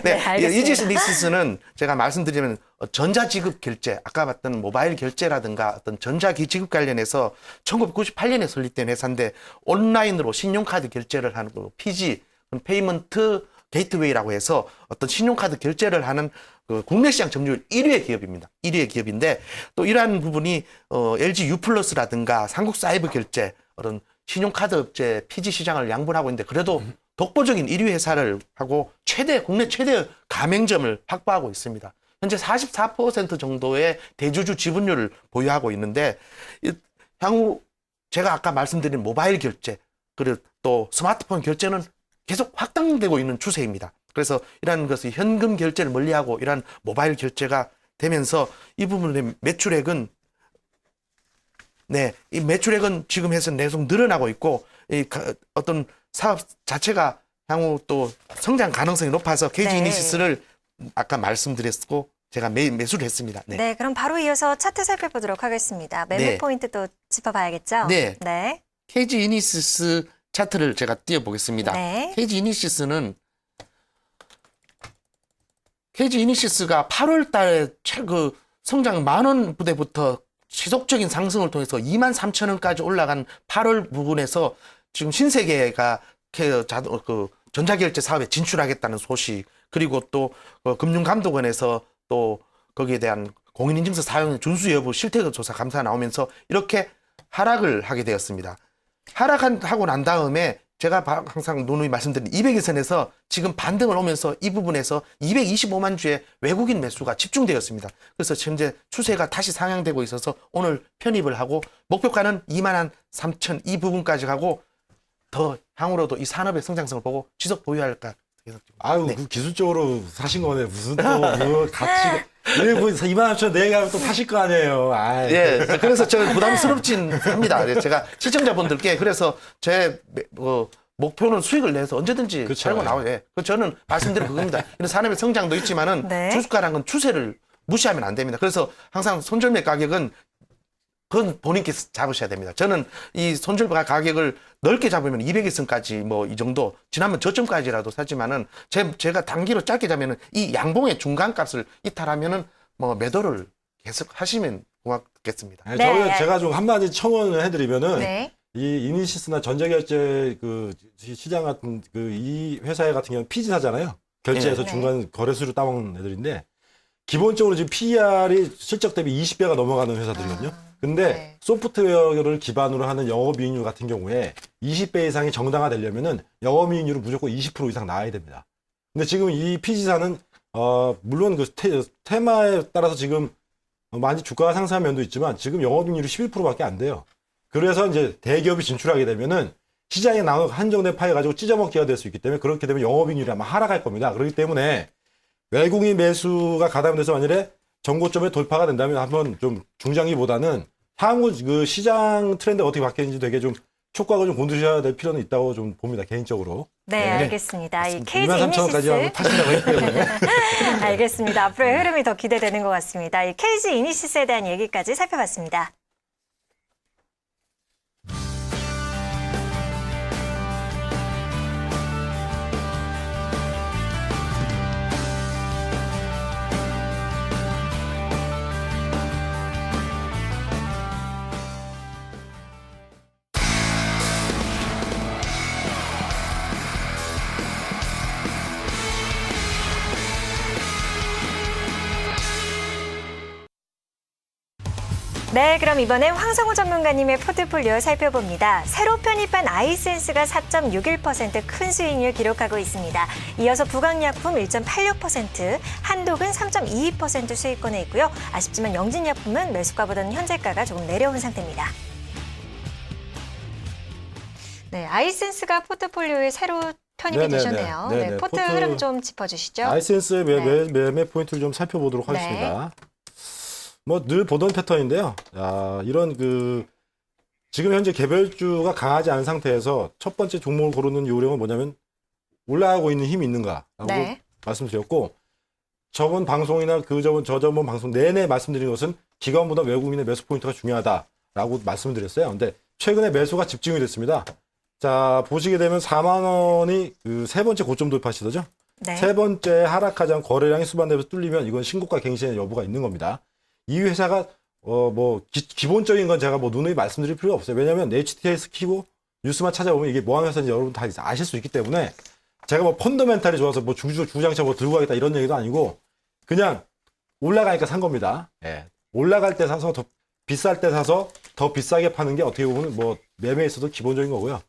네, 알겠습니다. 이지니시스는 제가 말씀드리면 전자지급 결제 아까 봤던 모바일 결제라든가 어떤 전자지급 관련해서 1998년에 설립된 회사인데 온라인으로 신용카드 결제를 하는 PG 페이먼트 게이트웨이라고 해서 어떤 신용카드 결제를 하는 국내 시장 점유율 1위의 기업입니다. 1위의 기업인데 또 이러한 부분이 LG U+라든가 삼국사이버 결제 그런 신용카드 업체 PG 시장을 양분하고 있는데 그래도 독보적인 1위 회사를 하고 국내 최대 가맹점을 확보하고 있습니다. 현재 44% 정도의 대주주 지분율을 보유하고 있는데 향후 제가 아까 말씀드린 모바일 결제 그리고 또 스마트폰 결제는 계속 확장되고 있는 추세입니다. 그래서 이러한 것이 현금 결제를 멀리하고 이러한 모바일 결제가 되면서 이 부분의 매출액은 이 매출액은 지금 해서 계속 늘어나고 있고 어떤 사업 자체가 향후 또 성장 가능성이 높아서 KG 이니시스를 아까 말씀드렸고 제가 매수를 했습니다. 네, 그럼 바로 이어서 차트 살펴보도록 하겠습니다. 매매 포인트 또 짚어봐야겠죠? 네. 네. KG 이니시스 차트를 제가 띄워보겠습니다. 네. KG 이니시스가 8월 달에 성장 10,000원 부대부터 지속적인 상승을 통해서 23,000원까지 올라간 8월 부근에서 지금 신세계가 전자결제 사업에 진출하겠다는 소식 그리고 또 금융감독원에서 또 거기에 대한 공인인증서 사용 준수 여부 실태조 조사 감사가 나오면서 이렇게 하락을 하게 되었습니다. 하락하고 난 다음에 제가 항상 누누이 말씀드린 200일선에서 지금 반등을 오면서 이 부분에서 225만 주의 외국인 매수가 집중되었습니다. 그래서 현재 추세가 다시 상향되고 있어서 오늘 편입을 하고 목표가는 23,000 이 부분까지 가고 더 향후로도 이 산업의 성장성을 보고 지속 보유할까. 아유, 그 기술적으로 사신 거네. 무슨 또, 가치가. 23,000원 내가 또 사실 거 아니에요. 아이. 예, 그래서 저는 부담스럽진 합니다. 제가 시청자분들께 그래서 제 목표는 수익을 내서 언제든지 그렇죠. 팔고 나와요. 예. 저는 말씀드린 그겁니다. 이런 산업의 성장도 있지만은 주가라는 건 추세를 무시하면 안 됩니다. 그래서 항상 손절매 가격은 그건 본인께서 잡으셔야 됩니다. 저는 이 손절가 가격을 넓게 잡으면 200일선까지 뭐 이 정도 지난번 저점까지라도 사지만은 제가 단기로 짧게 잡으면은 이 양봉의 중간값을 이탈하면은 뭐 매도를 계속 하시면 고맙겠습니다. 제가 좀 한마디 청원을 해드리면은 이 이니시스나 전자결제 그 시장 같은 그 이 회사 같은 경우는 피지사잖아요. 결제해서 네. 중간 거래수를 따먹는 애들인데 기본적으로 지금 PER이 실적 대비 20배가 넘어가는 회사들이거든요. 근데 네. 소프트웨어를 기반으로 하는 영업이익률 같은 경우에 20배 이상이 정당화되려면은 영업이익률은 무조건 20% 이상 나와야 됩니다. 근데 지금 이 피지사는 물론 그 테마에 따라서 지금 많이 주가가 상승한 면도 있지만 지금 영업이익률이 11%밖에 안 돼요. 그래서 이제 대기업이 진출하게 되면은 시장에 나온 한정된 파이 가지고 찢어먹기가 될 수 있기 때문에 그렇게 되면 영업이익률이 아마 하락할 겁니다. 그렇기 때문에 외국인 매수가 가담돼서 만일에 정고점에 돌파가 된다면 한번 좀 중장기보다는 향후 그 시장 트렌드가 어떻게 바뀌는지 되게 좀 촉각을 좀 곤두셔야 될 필요는 있다고 좀 봅니다. 개인적으로. 네, 알겠습니다. 이 KG 23,000원까지 한번 이니시스. 파신다고 했기 때문에. 알겠습니다. 앞으로의 흐름이 더 기대되는 것 같습니다. 이 KG 이니시스에 대한 얘기까지 살펴봤습니다. 네, 그럼 이번엔 황성우 전문가님의 포트폴리오 살펴봅니다. 새로 편입한 아이센스가 4.61% 큰 수익률 기록하고 있습니다. 이어서 부강약품 1.86%, 한독은 3.22% 수익권에 있고요. 아쉽지만 영진약품은 매수가보다는 현재가가 조금 내려온 상태입니다. 네, 아이센스가 포트폴리오에 새로 편입이 네네네. 되셨네요. 네, 네네. 포트 흐름 좀 짚어주시죠. 아이센스의 네. 매매 포인트를 좀 살펴보도록 네. 하겠습니다. 뭐 늘 보던 패턴인데요. 이런 그 지금 현재 개별주가 강하지 않은 상태에서 첫 번째 종목을 고르는 요령은 뭐냐면 올라가고 있는 힘이 있는가라고 네. 말씀드렸고 저번 방송이나 저저번 방송 내내 말씀드린 것은 기관보다 외국인의 매수 포인트가 중요하다라고 말씀을 드렸어요. 근데 최근에 매수가 집중이 됐습니다. 자, 보시게 되면 4만 원이 그 세 번째 고점 돌파 시도죠. 네. 세 번째 하락하지 않고 거래량이 수반되면서 뚫리면 이건 신고가 갱신의 여부가 있는 겁니다. 이 회사가 기본적인 건 제가 뭐 누누이 말씀드릴 필요가 없어요. 왜냐하면 HTS 키고 뉴스만 찾아보면 이게 뭐 하는 회사인지 여러분 다 아실 수 있기 때문에 제가 뭐 펀더멘탈이 좋아서 뭐 주장차 뭐 들고 가겠다 이런 얘기도 아니고 그냥 올라가니까 산 겁니다. 예. 올라갈 때 사서 더 비쌀 때 사서 더 비싸게 파는 게 어떻게 보면 뭐 매매에 있어도 기본적인 거고요.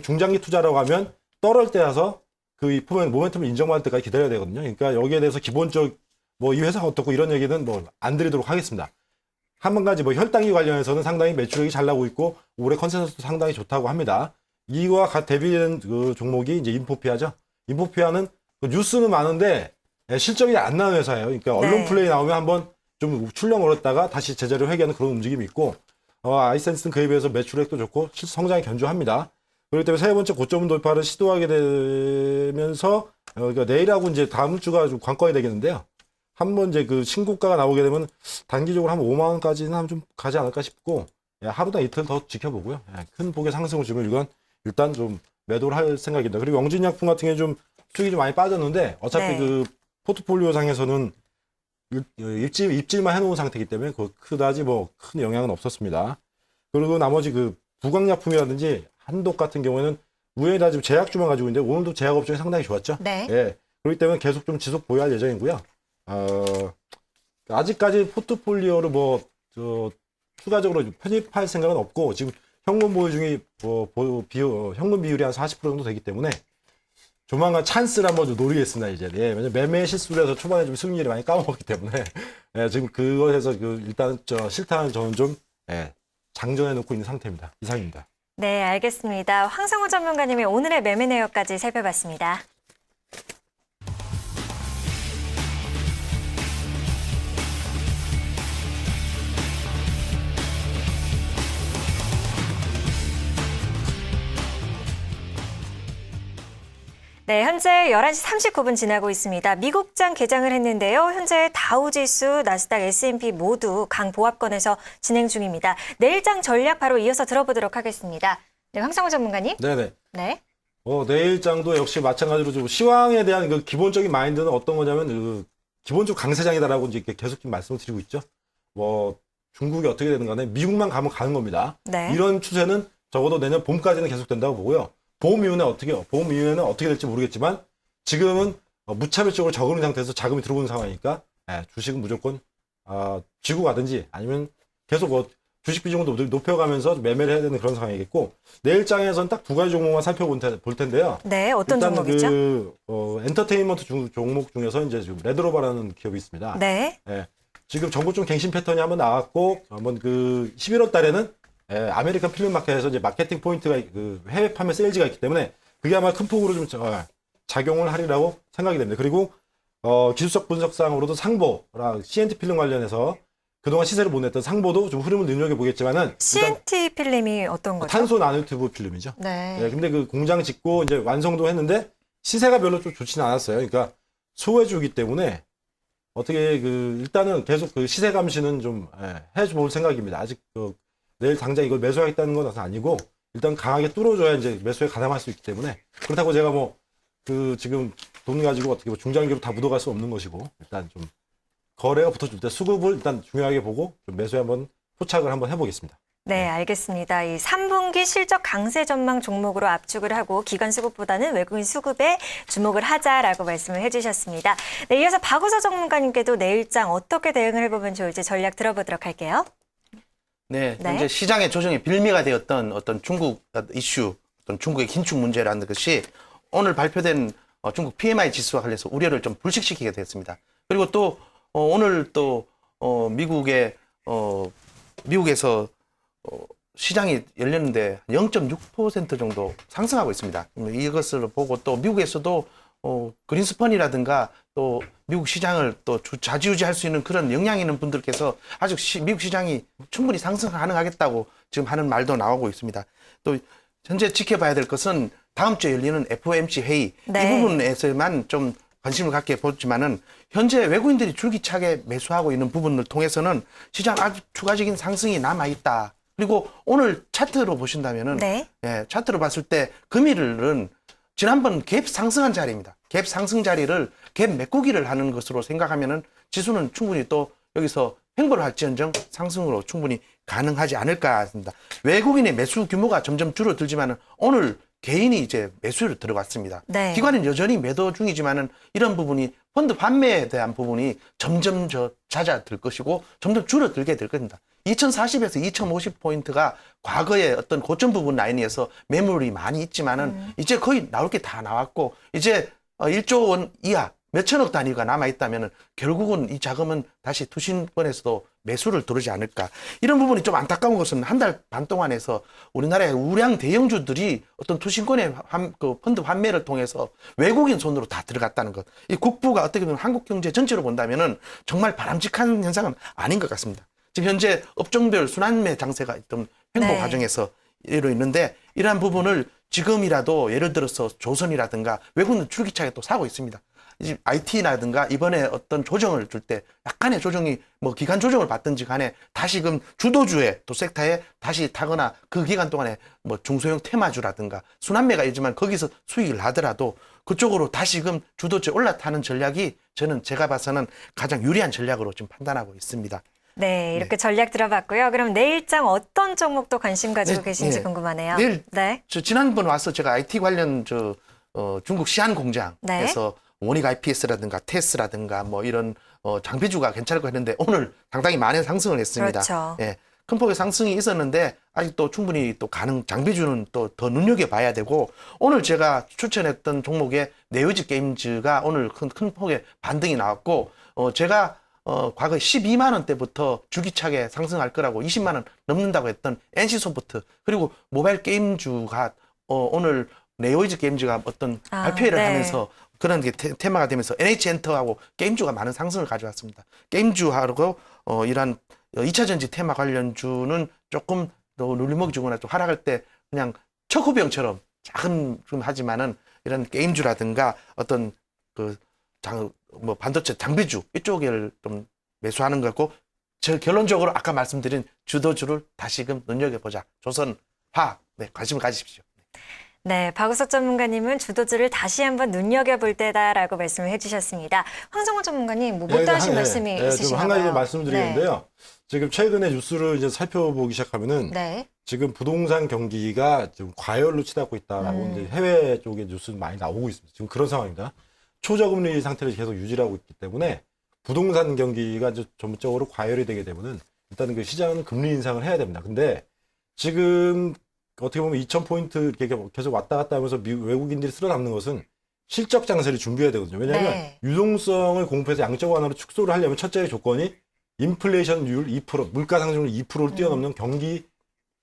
중장기 투자라고 하면 떨어질 때 사서 그 모멘텀을 인정받을 때까지 기다려야 되거든요. 그러니까 여기에 대해서 기본적 뭐 이 회사가 어떻고 이런 얘기는 뭐 안 드리도록 하겠습니다. 한 가지 뭐 혈당기 관련해서는 상당히 매출액이 잘 나오고 있고 올해 컨센서스도 상당히 좋다고 합니다. 이거와 대비되는 그 종목이 이제 인포피아죠. 인포피아는 그 뉴스는 많은데 실적이 안 나는 회사예요. 그러니까 언론 플레이 나오면 한번 좀 출렁 오렸다가 다시 제자리로 회귀하는 그런 움직임이 있고 아이센스는 그에 비해서 매출액도 좋고 성장이 견조합니다. 그렇기 때문에 세 번째 고점 돌파를 시도하게 되면서 그러니까 내일하고 이제 다음 주가 좀 관건이 되겠는데요. 한번 이제 그 신고가가 나오게 되면 단기적으로 한 5만 원까지는 한번 좀 가지 않을까 싶고 하루나 이틀 더 지켜보고요. 큰 폭의 상승을 주면 이건 일단 좀 매도를 할 생각입니다. 그리고 영진약품 같은 경우에 좀 수익이 좀 많이 빠졌는데 어차피 그 포트폴리오 상에서는 입질만 해놓은 상태이기 때문에 그다지 뭐 큰 영향은 없었습니다. 그리고 나머지 그 부강약품이라든지 한독 같은 경우에는 우연히 지금 제약주만 가지고 있는데 오늘도 제약 업종이 상당히 좋았죠. 네. 예. 그렇기 때문에 계속 좀 지속 보유할 예정이고요. 아직까지 포트폴리오를 추가적으로 편입할 생각은 없고 지금 현금 보유 중이 현금 비율이 한 40% 정도 되기 때문에 조만간 찬스를 한번 노리겠습니다 이제. 예, 왜냐면 매매 실수를 해서 초반에 좀 수익률이 많이 까먹었기 때문에 지금 그것에서 일단 실탄을 저는 좀 장전해 놓고 있는 상태입니다. 이상입니다. 네, 알겠습니다. 황성우 전문가님의 오늘의 매매 내역까지 살펴봤습니다. 네, 현재 11시 39분 지나고 있습니다. 미국장 개장을 했는데요. 현재 다우지수, 나스닥, S&P 모두 강보합권에서 진행 중입니다. 내일장 전략 바로 이어서 들어보도록 하겠습니다. 네, 황성우 전문가님. 네네. 네. 내일장도 역시 마찬가지로 좀 시황에 대한 그 기본적인 마인드는 어떤 거냐면 기본적으로 강세장이다라고 이제 계속 말씀을 드리고 있죠. 중국이 어떻게 되는 간에 미국만 가면 가는 겁니다. 네. 이런 추세는 적어도 내년 봄까지는 계속된다고 보고요. 봄 이후에는 어떻게 될지 모르겠지만 지금은 무차별적으로 저금리 상태에서 자금이 들어오는 상황이니까 주식은 무조건 쥐고 가든지 아니면 계속 주식 비중을 높여가면서 매매를 해야 되는 그런 상황이겠고 내일장에서는 딱 두 가지 종목만 살펴볼 텐데요. 네, 어떤 일단 종목이죠? 엔터테인먼트 종목 중에서 이제 지금 레드로버라는 기업이 있습니다. 네. 지금 정보 좀 갱신 패턴이 한번 나왔고 한번 11월 달에는 아메리칸 필름 마켓에서 이제 마케팅 포인트가 해외 판매 세일즈가 있기 때문에 그게 아마 큰 폭으로 좀 작용을 하리라고 생각이 됩니다. 그리고 기술적 분석상으로도 상보랑 CNT 필름 관련해서 그동안 시세를 못 냈던 상보도 좀 흐름을 눈여겨보겠지만은 CNT 필름이 어떤 거죠? 탄소 나노튜브 필름이죠. 네. 근데 그 공장 짓고 이제 완성도 했는데 시세가 별로 좀 좋지는 않았어요. 그러니까 소외주기 때문에 어떻게 일단은 계속 시세 감시는 좀 해볼 생각입니다. 아직 내일 당장 이걸 매수하겠다는 건 아니고 일단 강하게 뚫어줘야 이제 매수에 가담할 수 있기 때문에 그렇다고 제가 지금 돈 가지고 어떻게 중장기로 다 묻어갈 수 없는 것이고 일단 좀 거래가 붙어줄 때 수급을 일단 중요하게 보고 좀 매수에 한번 포착을 한번 해보겠습니다. 네, 알겠습니다. 이 3분기 실적 강세 전망 종목으로 압축을 하고 기관 수급보다는 외국인 수급에 주목을 하자라고 말씀을 해주셨습니다. 네, 이어서 박우서 전문가님께도 내일장 어떻게 대응을 해보면 좋을지 전략 들어보도록 할게요. 네, 현재 시장의 조정의 빌미가 되었던 어떤 중국 이슈, 어떤 중국의 긴축 문제라는 것이 오늘 발표된 중국 PMI 지수와 관련해서 우려를 좀 불식시키게 됐습니다. 그리고 또 오늘 또 미국에서 시장이 열렸는데 0.6% 정도 상승하고 있습니다. 이것을 보고 또 미국에서도 그린스펀이라든가 또 미국 시장을 또 좌지우지할 수 있는 그런 역량 있는 분들께서 아직 미국 시장이 충분히 상승 가능하겠다고 지금 하는 말도 나오고 있습니다. 또 현재 지켜봐야 될 것은 다음 주에 열리는 FOMC 회의 이 부분에서만 좀 관심을 갖게 보지만은 현재 외국인들이 줄기차게 매수하고 있는 부분을 통해서는 시장 아주 추가적인 상승이 남아 있다. 그리고 오늘 차트로 보신다면은 차트로 봤을 때 금일은 지난번 갭 상승한 자리입니다. 갭 상승 자리를 갭 메꾸기를 하는 것으로 생각하면은 지수는 충분히 또 여기서 횡보를 할지언정 상승으로 충분히 가능하지 않을까 합니다. 외국인의 매수 규모가 점점 줄어들지만은 오늘 개인이 이제 매수로 들어갔습니다. 기관은 여전히 매도 중이지만은 이런 부분이 펀드 판매에 대한 부분이 점점 잦아들 것이고 점점 줄어들게 될 겁니다. 2040에서 2050포인트가 과거의 어떤 고점 부분 라인에서 매물이 많이 있지만은 이제 거의 나올 게 다 나왔고 이제 1조 원 이하 몇천억 단위가 남아있다면 결국은 이 자금은 다시 투신권에서도 매수를 들어오지 않을까. 이런 부분이 좀 안타까운 것은 한 달 반 동안에서 우리나라의 우량 대형주들이 어떤 투신권의 펀드 환매를 통해서 외국인 손으로 다 들어갔다는 것. 이 국부가 어떻게 보면 한국 경제 전체로 본다면은 정말 바람직한 현상은 아닌 것 같습니다. 지금 현재 업종별 순환매 장세가 좀 횡보 과정에서 이루 있는데 이러한 부분을 지금이라도 예를 들어서 조선이라든가 외국인 줄기차게 또 사고 있습니다. IT라든가 이번에 어떤 조정을 줄 때 약간의 조정이 기간 조정을 받든지 간에 다시금 주도주의 또 섹터에 다시 타거나 그 기간 동안에 중소형 테마주라든가 순환매가 있지만 거기서 수익을 하더라도 그쪽으로 다시금 주도주에 올라타는 전략이 제가 봐서는 가장 유리한 전략으로 지금 판단하고 있습니다. 네, 이렇게 전략 들어봤고요. 그럼 내일장 어떤 종목도 관심 가지고 계신지 궁금하네요. 내일 지난번 와서 제가 IT 관련 중국 시안 공장에서 원익 IPS라든가 테스라든가 이런 장비주가 괜찮을 거 했는데 오늘 상당히 많은 상승을 했습니다. 그렇죠. 큰 폭의 상승이 있었는데 아직도 충분히 또 장비주는 또 더 눈여겨봐야 되고 오늘 제가 추천했던 종목의 네오지 게임즈가 오늘 큰 폭의 반등이 나왔고 제가 과거 12만 원대부터 줄기차게 상승할 거라고 20만 원 넘는다고 했던 NC소프트 그리고 모바일 게임주가 오늘 네오이즈 게임즈가 어떤 발표회를 하면서 그런 게 테마가 되면서 NH엔터하고 게임주가 많은 상승을 가져왔습니다. 게임주하고 이런 2차전지 테마 관련주는 조금 더 눌림목이 주거나 좀 하락할 때 그냥 척후병처럼 작은 좀 하지만은 이런 게임주라든가 어떤 반도체 장비주 이쪽을 좀 매수하는 거고 결론적으로 아까 말씀드린 주도주를 다시금 눈여겨보자. 조선, 화학 관심을 가지십시오. 네, 박우석 전문가님은 주도주를 다시 한번 눈여겨볼 때다라고 말씀을 해주셨습니다. 황성호 전문가님, 못다하신 말씀이 있으신가요? 한 가지 말씀드리는데요. 지금 최근에 뉴스를 이제 살펴보기 시작하면은 네. 지금 부동산 경기가 좀 과열로 치닫고 있다라고 이제 해외 쪽에 뉴스 많이 나오고 있습니다. 지금 그런 상황입니다. 초저금리 상태를 계속 유지하고 있기 때문에 부동산 경기가 이제 전반적으로 과열이 되게 되면은 일단은 그 시장은 금리 인상을 해야 됩니다. 근데 지금 어떻게 보면 2,000포인트 이렇게 계속 왔다 갔다 하면서 외국인들이 쓸어담는 것은 실적 장세를 준비해야 되거든요. 왜냐하면 네. 유동성을 공급해서 양적 완화로 축소를 하려면 첫째 조건이 인플레이션율 2%, 물가 상승률 2%를 뛰어넘는 경기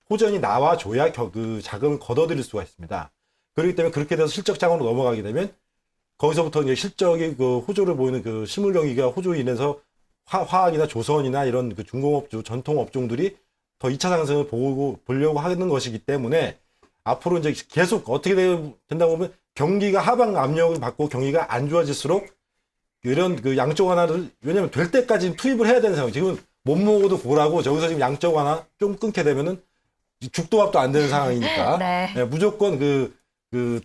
호전이 나와줘야 그 자금을 걷어들일 수가 있습니다. 그렇기 때문에 그렇게 돼서 실적 장으로 넘어가게 되면 거기서부터 이제 실적이 그 호조를 보이는 그 실물 경기가 호조로 인해서 화학이나 조선이나 이런 그 중공업주, 전통 업종들이 더 2차 상승을 보려고 하는 것이기 때문에 앞으로 이제 계속 어떻게 된다고 보면 경기가 하방 압력을 받고 경기가 안 좋아질수록 이런 그 양적 완화를 왜냐면 될 때까지 투입을 해야 되는 상황. 지금 못 먹어도 고라고 저기서 지금 양적 완화 좀 끊게 되면은 죽도밥도 안 되는 상황이니까 네. 예, 무조건 그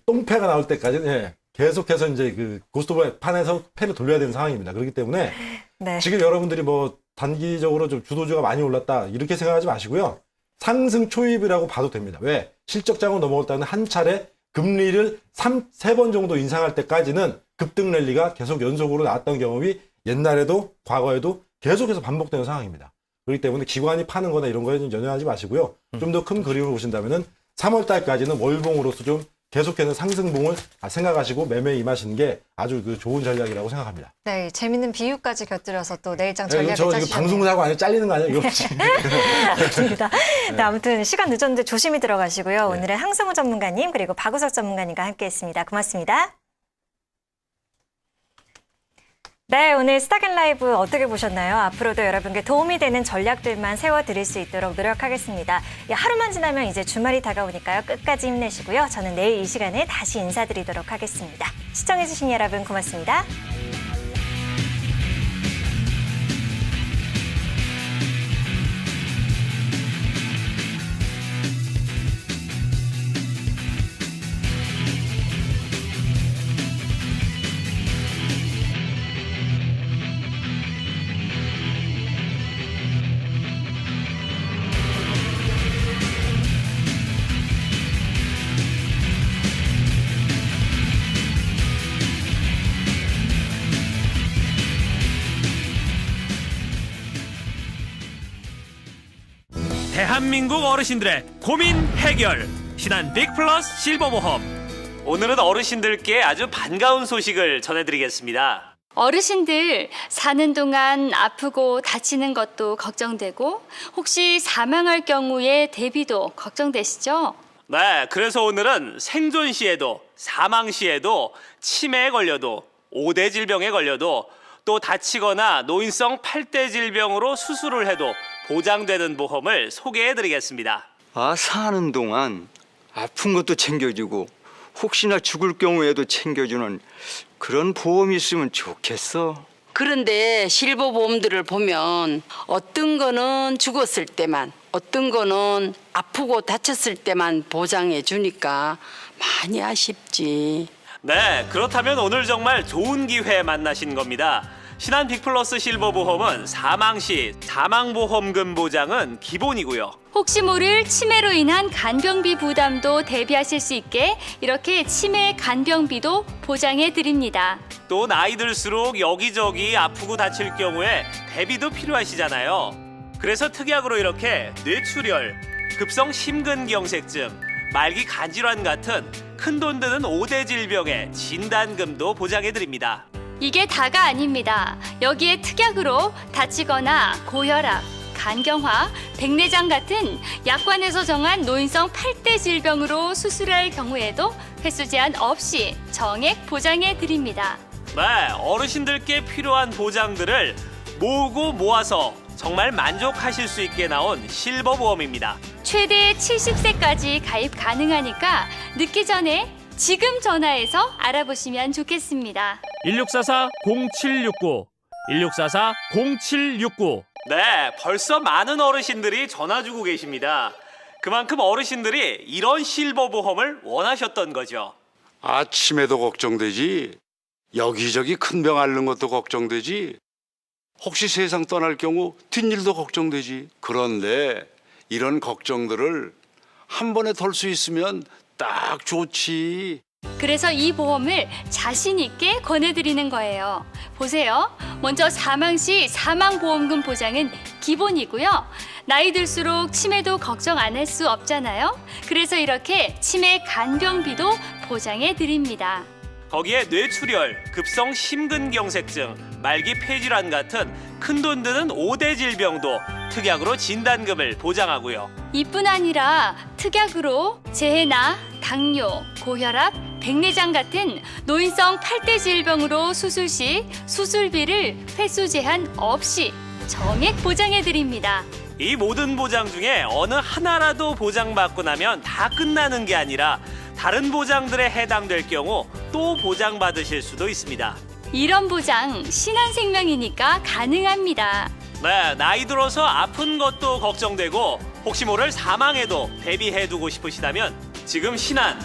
똥패가 나올 때까지는 예, 계속해서 이제 그 고스톱 판에서 패를 돌려야 되는 상황입니다. 그렇기 때문에 네. 지금 여러분들이 뭐 단기적으로 좀 주도주가 많이 올랐다 이렇게 생각하지 마시고요. 상승 초입이라고 봐도 됩니다. 왜? 실적장으로 넘어갔다는 한 차례 금리를 3번 정도 인상할 때까지는 급등 랠리가 계속 연속으로 나왔던 경험이 옛날에도 과거에도 계속해서 반복되는 상황입니다. 그렇기 때문에 기관이 파는 거나 이런 거에 좀 연연하지 마시고요. 좀 더 큰 그림을 보신다면은 3월 달까지는 월봉으로서 좀 계속해서 상승봉을 생각하시고 매매에 임하시는 게 아주 그 좋은 전략이라고 생각합니다. 네, 재밌는 비유까지 곁들여서 또 내일장 네, 전략을 저 이거 짜주셨네요. 방송사고 안에 잘리는 거 아니에요? 이거 맞습니다. 네, 아무튼 시간 늦었는데 조심히 들어가시고요. 오늘은 항성우 전문가님 그리고 박우석 전문가님과 함께했습니다. 고맙습니다. 네, 오늘 스타겐라이브 어떻게 보셨나요? 앞으로도 여러분께 도움이 되는 전략들만 세워드릴 수 있도록 노력하겠습니다. 하루만 지나면 이제 주말이 다가오니까요. 끝까지 힘내시고요. 저는 내일 이 시간에 다시 인사드리도록 하겠습니다. 시청해주신 여러분 고맙습니다. 대한민국 어르신들의 고민 해결 신한 빅플러스 실버보험. 오늘은 어르신들께 아주 반가운 소식을 전해드리겠습니다. 어르신들 사는 동안 아프고 다치는 것도 걱정되고 혹시 사망할 경우에 대비도 걱정되시죠? 네, 그래서 오늘은 생존 시에도 사망 시에도 치매에 걸려도 5대 질병에 걸려도 또 다치거나 노인성 8대 질병으로 수술을 해도 보장되는 보험을 소개해드리겠습니다. 사는 동안 아픈 것도 챙겨주고 혹시나 죽을 경우에도 챙겨주는 그런 보험이 있으면 좋겠어. 그런데 실버보험들을 보면 어떤 거는 죽었을 때만, 어떤 거는 아프고 다쳤을 때만 보장해 주니까 많이 아쉽지. 네, 그렇다면 오늘 정말 좋은 기회에 만나신 겁니다. 신한 빅플러스 실버보험은 사망 시 사망보험금 보장은 기본이고요. 혹시 모를 치매로 인한 간병비 부담도 대비하실 수 있게 이렇게 치매 간병비도 보장해 드립니다. 또 나이 들수록 여기저기 아프고 다칠 경우에 대비도 필요하시잖아요. 그래서 특약으로 이렇게 뇌출혈, 급성 심근경색증, 말기 간질환 같은 큰돈 드는 5대 질병의 진단금도 보장해 드립니다. 이게 다가 아닙니다. 여기에 특약으로 다치거나 고혈압, 간경화, 백내장 같은 약관에서 정한 노인성 8대 질병으로 수술할 경우에도 횟수 제한 없이 정액 보장해 드립니다. 네, 어르신들께 필요한 보장들을 모으고 모아서 정말 만족하실 수 있게 나온 실버보험입니다. 최대 70세까지 가입 가능하니까 늦기 전에 지금 전화해서 알아보시면 좋겠습니다. 1644-0769 1644-0769. 네, 벌써 많은 어르신들이 전화 주고 계십니다. 그만큼 어르신들이 이런 실버보험을 원하셨던 거죠. 치매도 걱정되지, 여기저기 큰 병 앓는 것도 걱정되지, 혹시 세상 떠날 경우 뒷일도 걱정되지. 그런데 이런 걱정들을 한 번에 덜 수 있으면 딱 좋지. 그래서 이 보험을 자신 있게 권해드리는 거예요. 보세요. 먼저 사망 시 사망보험금 보장은 기본이고요. 나이 들수록 치매도 걱정 안 할 수 없잖아요. 그래서 이렇게 치매 간병비도 보장해드립니다. 거기에 뇌출혈, 급성 심근경색증, 말기 폐질환 같은 큰돈 드는 5대 질병도 특약으로 진단금을 보장하고요. 이뿐 아니라 특약으로 재해나 당뇨, 고혈압, 백내장 같은 노인성 8대 질병으로 수술 시 수술비를 횟수 제한 없이 정액 보장해드립니다. 이 모든 보장 중에 어느 하나라도 보장받고 나면 다 끝나는 게 아니라 다른 보장들에 해당될 경우 또 보장받으실 수도 있습니다. 이런 보장 신한생명이니까 가능합니다. 네, 나이 들어서 아픈 것도 걱정되고 혹시 모를 사망에도 대비해두고 싶으시다면 지금 신한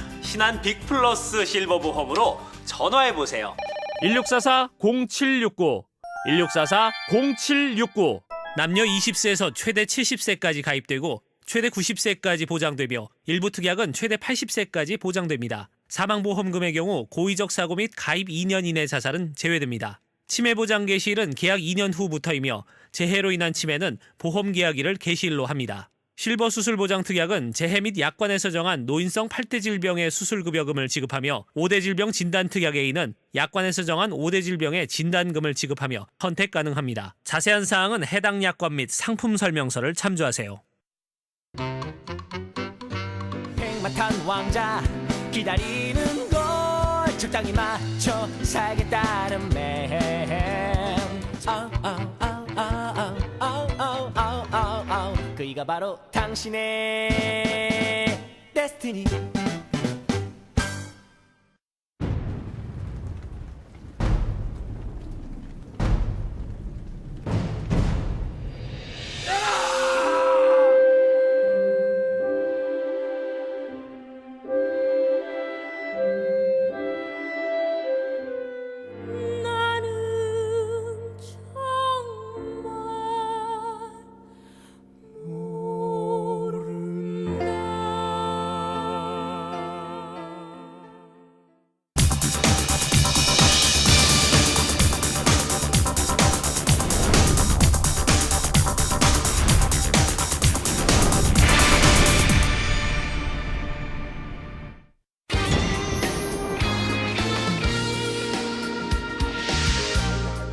빅플러스 실버 보험으로 전화해보세요. 1644-0769 1644-0769 남녀 20세에서 최대 70세까지 가입되고 최대 90세까지 보장되며 일부 특약은 최대 80세까지 보장됩니다. 사망보험금의 경우 고의적 사고 및 가입 2년 이내 자살은 제외됩니다. 치매보장 개시일은 계약 2년 후부터이며 재해로 인한 치매는 보험계약일을 개시일로 합니다. 실버 수술보장 특약은 재해 및 약관에서 정한 노인성 8대 질병의 수술급여금을 지급하며 5대 질병 진단특약 A는 약관에서 정한 5대 질병의 진단금을 지급하며 선택 가능합니다. 자세한 사항은 해당 약관 및 상품 설명서를 참조하세요. 백마탄 왕자 기다리는 걸 적당히 맞춰 살겠다는 맨 그이가 바로 당신의 데스티니.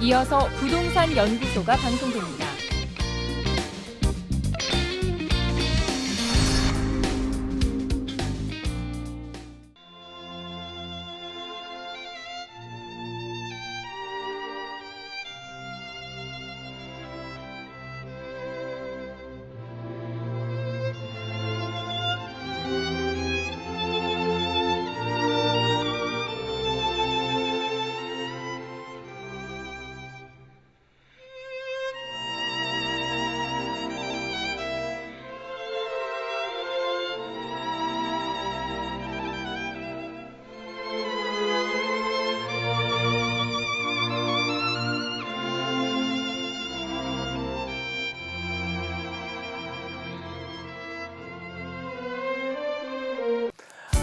이어서 부동산 연구소가 방송됩니다.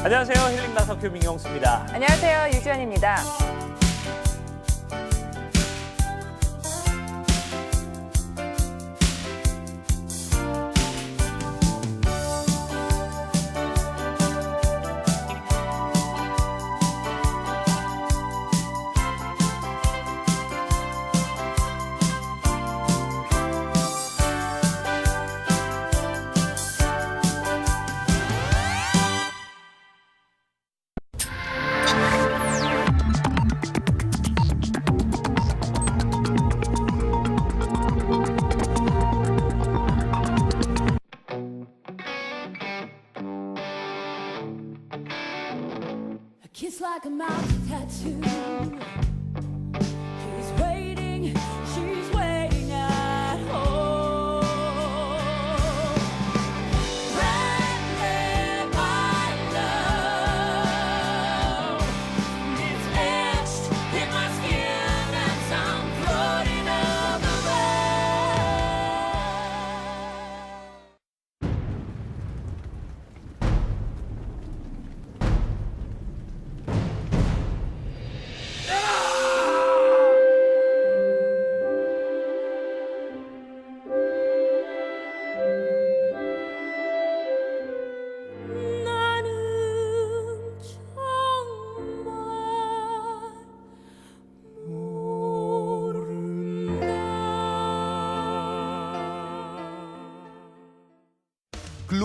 안녕하세요. 힐링당 석효 민경수입니다. 안녕하세요. 유주연입니다. Kiss like a mouth tattoo. He's waiting, she's waiting at home. Brand my love. It's etched in my skin as I'm floating up the road.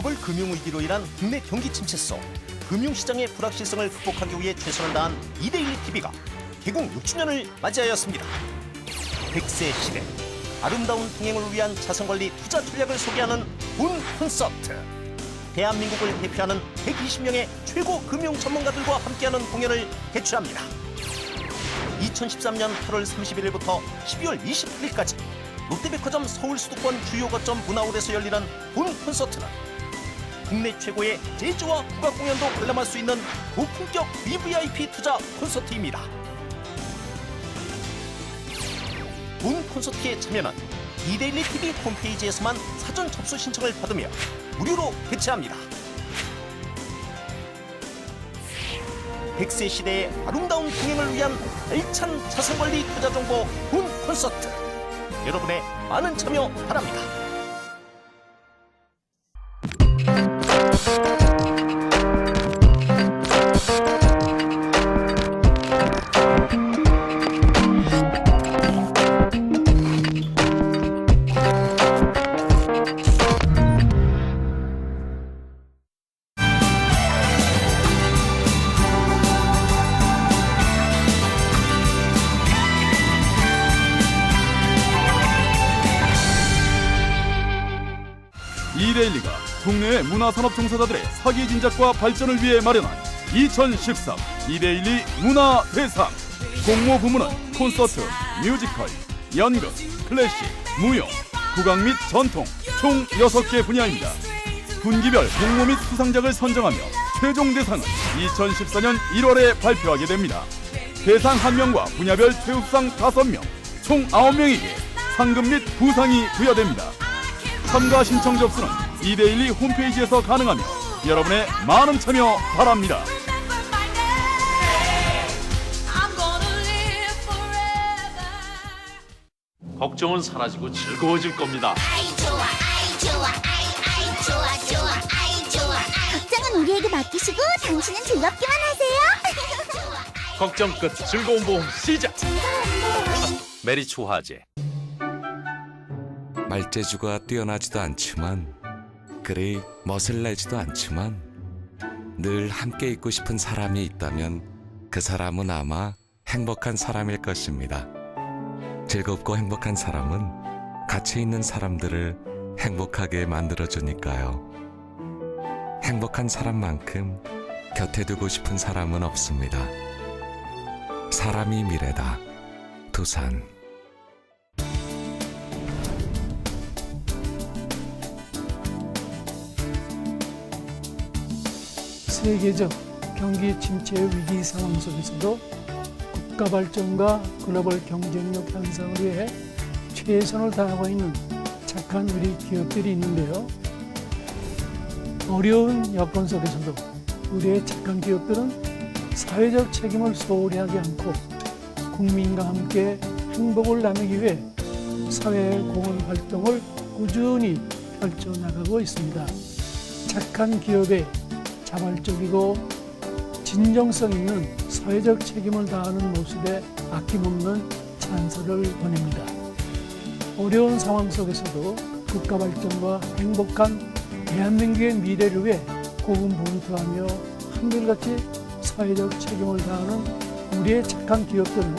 글로벌 금융위기로 인한 국내 경기 침체 속 금융시장의 불확실성을 극복하기 위해 최선을 다한 이데일리 TV가 개국 6주년을 맞이하였습니다. 100세 시대 아름다운 통행을 위한 자산관리 투자 전략을 소개하는 본 콘서트. 대한민국을 대표하는 120명의 최고 금융 전문가들과 함께하는 공연을 개최합니다. 2013년 8월 31일부터 12월 28일까지 롯데백화점 서울 수도권 주요 거점 문화홀에서 열리는 본 콘서트는 국내 최고의 재즈와 국악 공연도 관람할 수 있는 고품격 VVIP 투자 콘서트입니다. 본 콘서트에 참여는 이데일리 TV 홈페이지에서만 사전 접수 신청을 받으며 무료로 개최합니다. 100세 시대의 아름다운 통행을 위한 알찬 자산관리 투자 정보 본 콘서트. 여러분의 많은 참여 바랍니다. 이데일리가 국내의 문화산업 종사자들의 사기 진작과 발전을 위해 마련한 2013 이데일리 문화대상. 공모 부문은 콘서트, 뮤지컬, 연극, 클래식, 무용, 국악 및 전통 총 6개 분야입니다. 분기별 공모 및 수상작을 선정하며 최종 대상은 2014년 1월에 발표하게 됩니다. 대상 1명과 분야별 최우수상 5명, 총 9명에게 상금 및 부상이 부여됩니다. 참가 신청 접수는 이데일리 홈페이지에서 가능하며 여러분의 많은 참여 바랍니다. 걱정은 사라지고 즐거워질 겁니다. 걱정은 우리에게 맡기시고 당신은 즐겁기만 하세요. 걱정 끝 즐거운 보험 시작. 메리츠 화재. 말재주가 뛰어나지도 않지만 그리 멋을내지도 않지만 늘 함께 있고 싶은 사람이 있다면 그 사람은 아마 행복한 사람일 것입니다. 즐겁고 행복한 사람은 같이 있는 사람들을 행복하게 만들어주니까요. 행복한 사람만큼 곁에 두고 싶은 사람은 없습니다. 사람이 미래다. 두산. 세계적 경기 침체 위기 상황 속에서도 국가 발전과 글로벌 경쟁력 향상을 위해 최선을 다하고 있는 착한 우리 기업들이 있는데요. 어려운 여건 속에서도 우리의 착한 기업들은 사회적 책임을 소홀히 하지 않고 국민과 함께 행복을 나누기 위해 사회 공헌 활동을 꾸준히 펼쳐나가고 있습니다. 착한 기업의 자발적이고 진정성 있는 사회적 책임을 다하는 모습에 아낌없는 찬사를 보냅니다. 어려운 상황 속에서도 국가 발전과 행복한 대한민국의 미래를 위해 고군분투하며 한결같이 사회적 책임을 다하는 우리의 착한 기업들은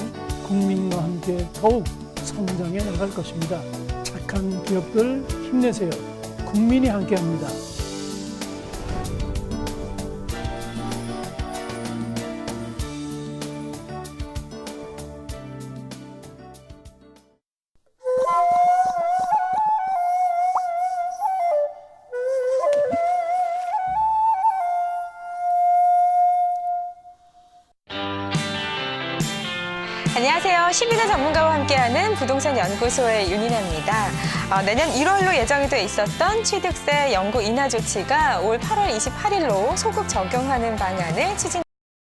국민과 함께 더욱 성장해 나갈 것입니다. 착한 기업들 힘내세요. 국민이 함께합니다. 안녕하세요. 시민의 전문가와 함께하는 부동산 연구소의 윤이나입니다. 내년 1월로 예정이 돼 있었던 취득세 연구 인하 조치가 올 8월 28일로 소급 적용하는 방안을 추진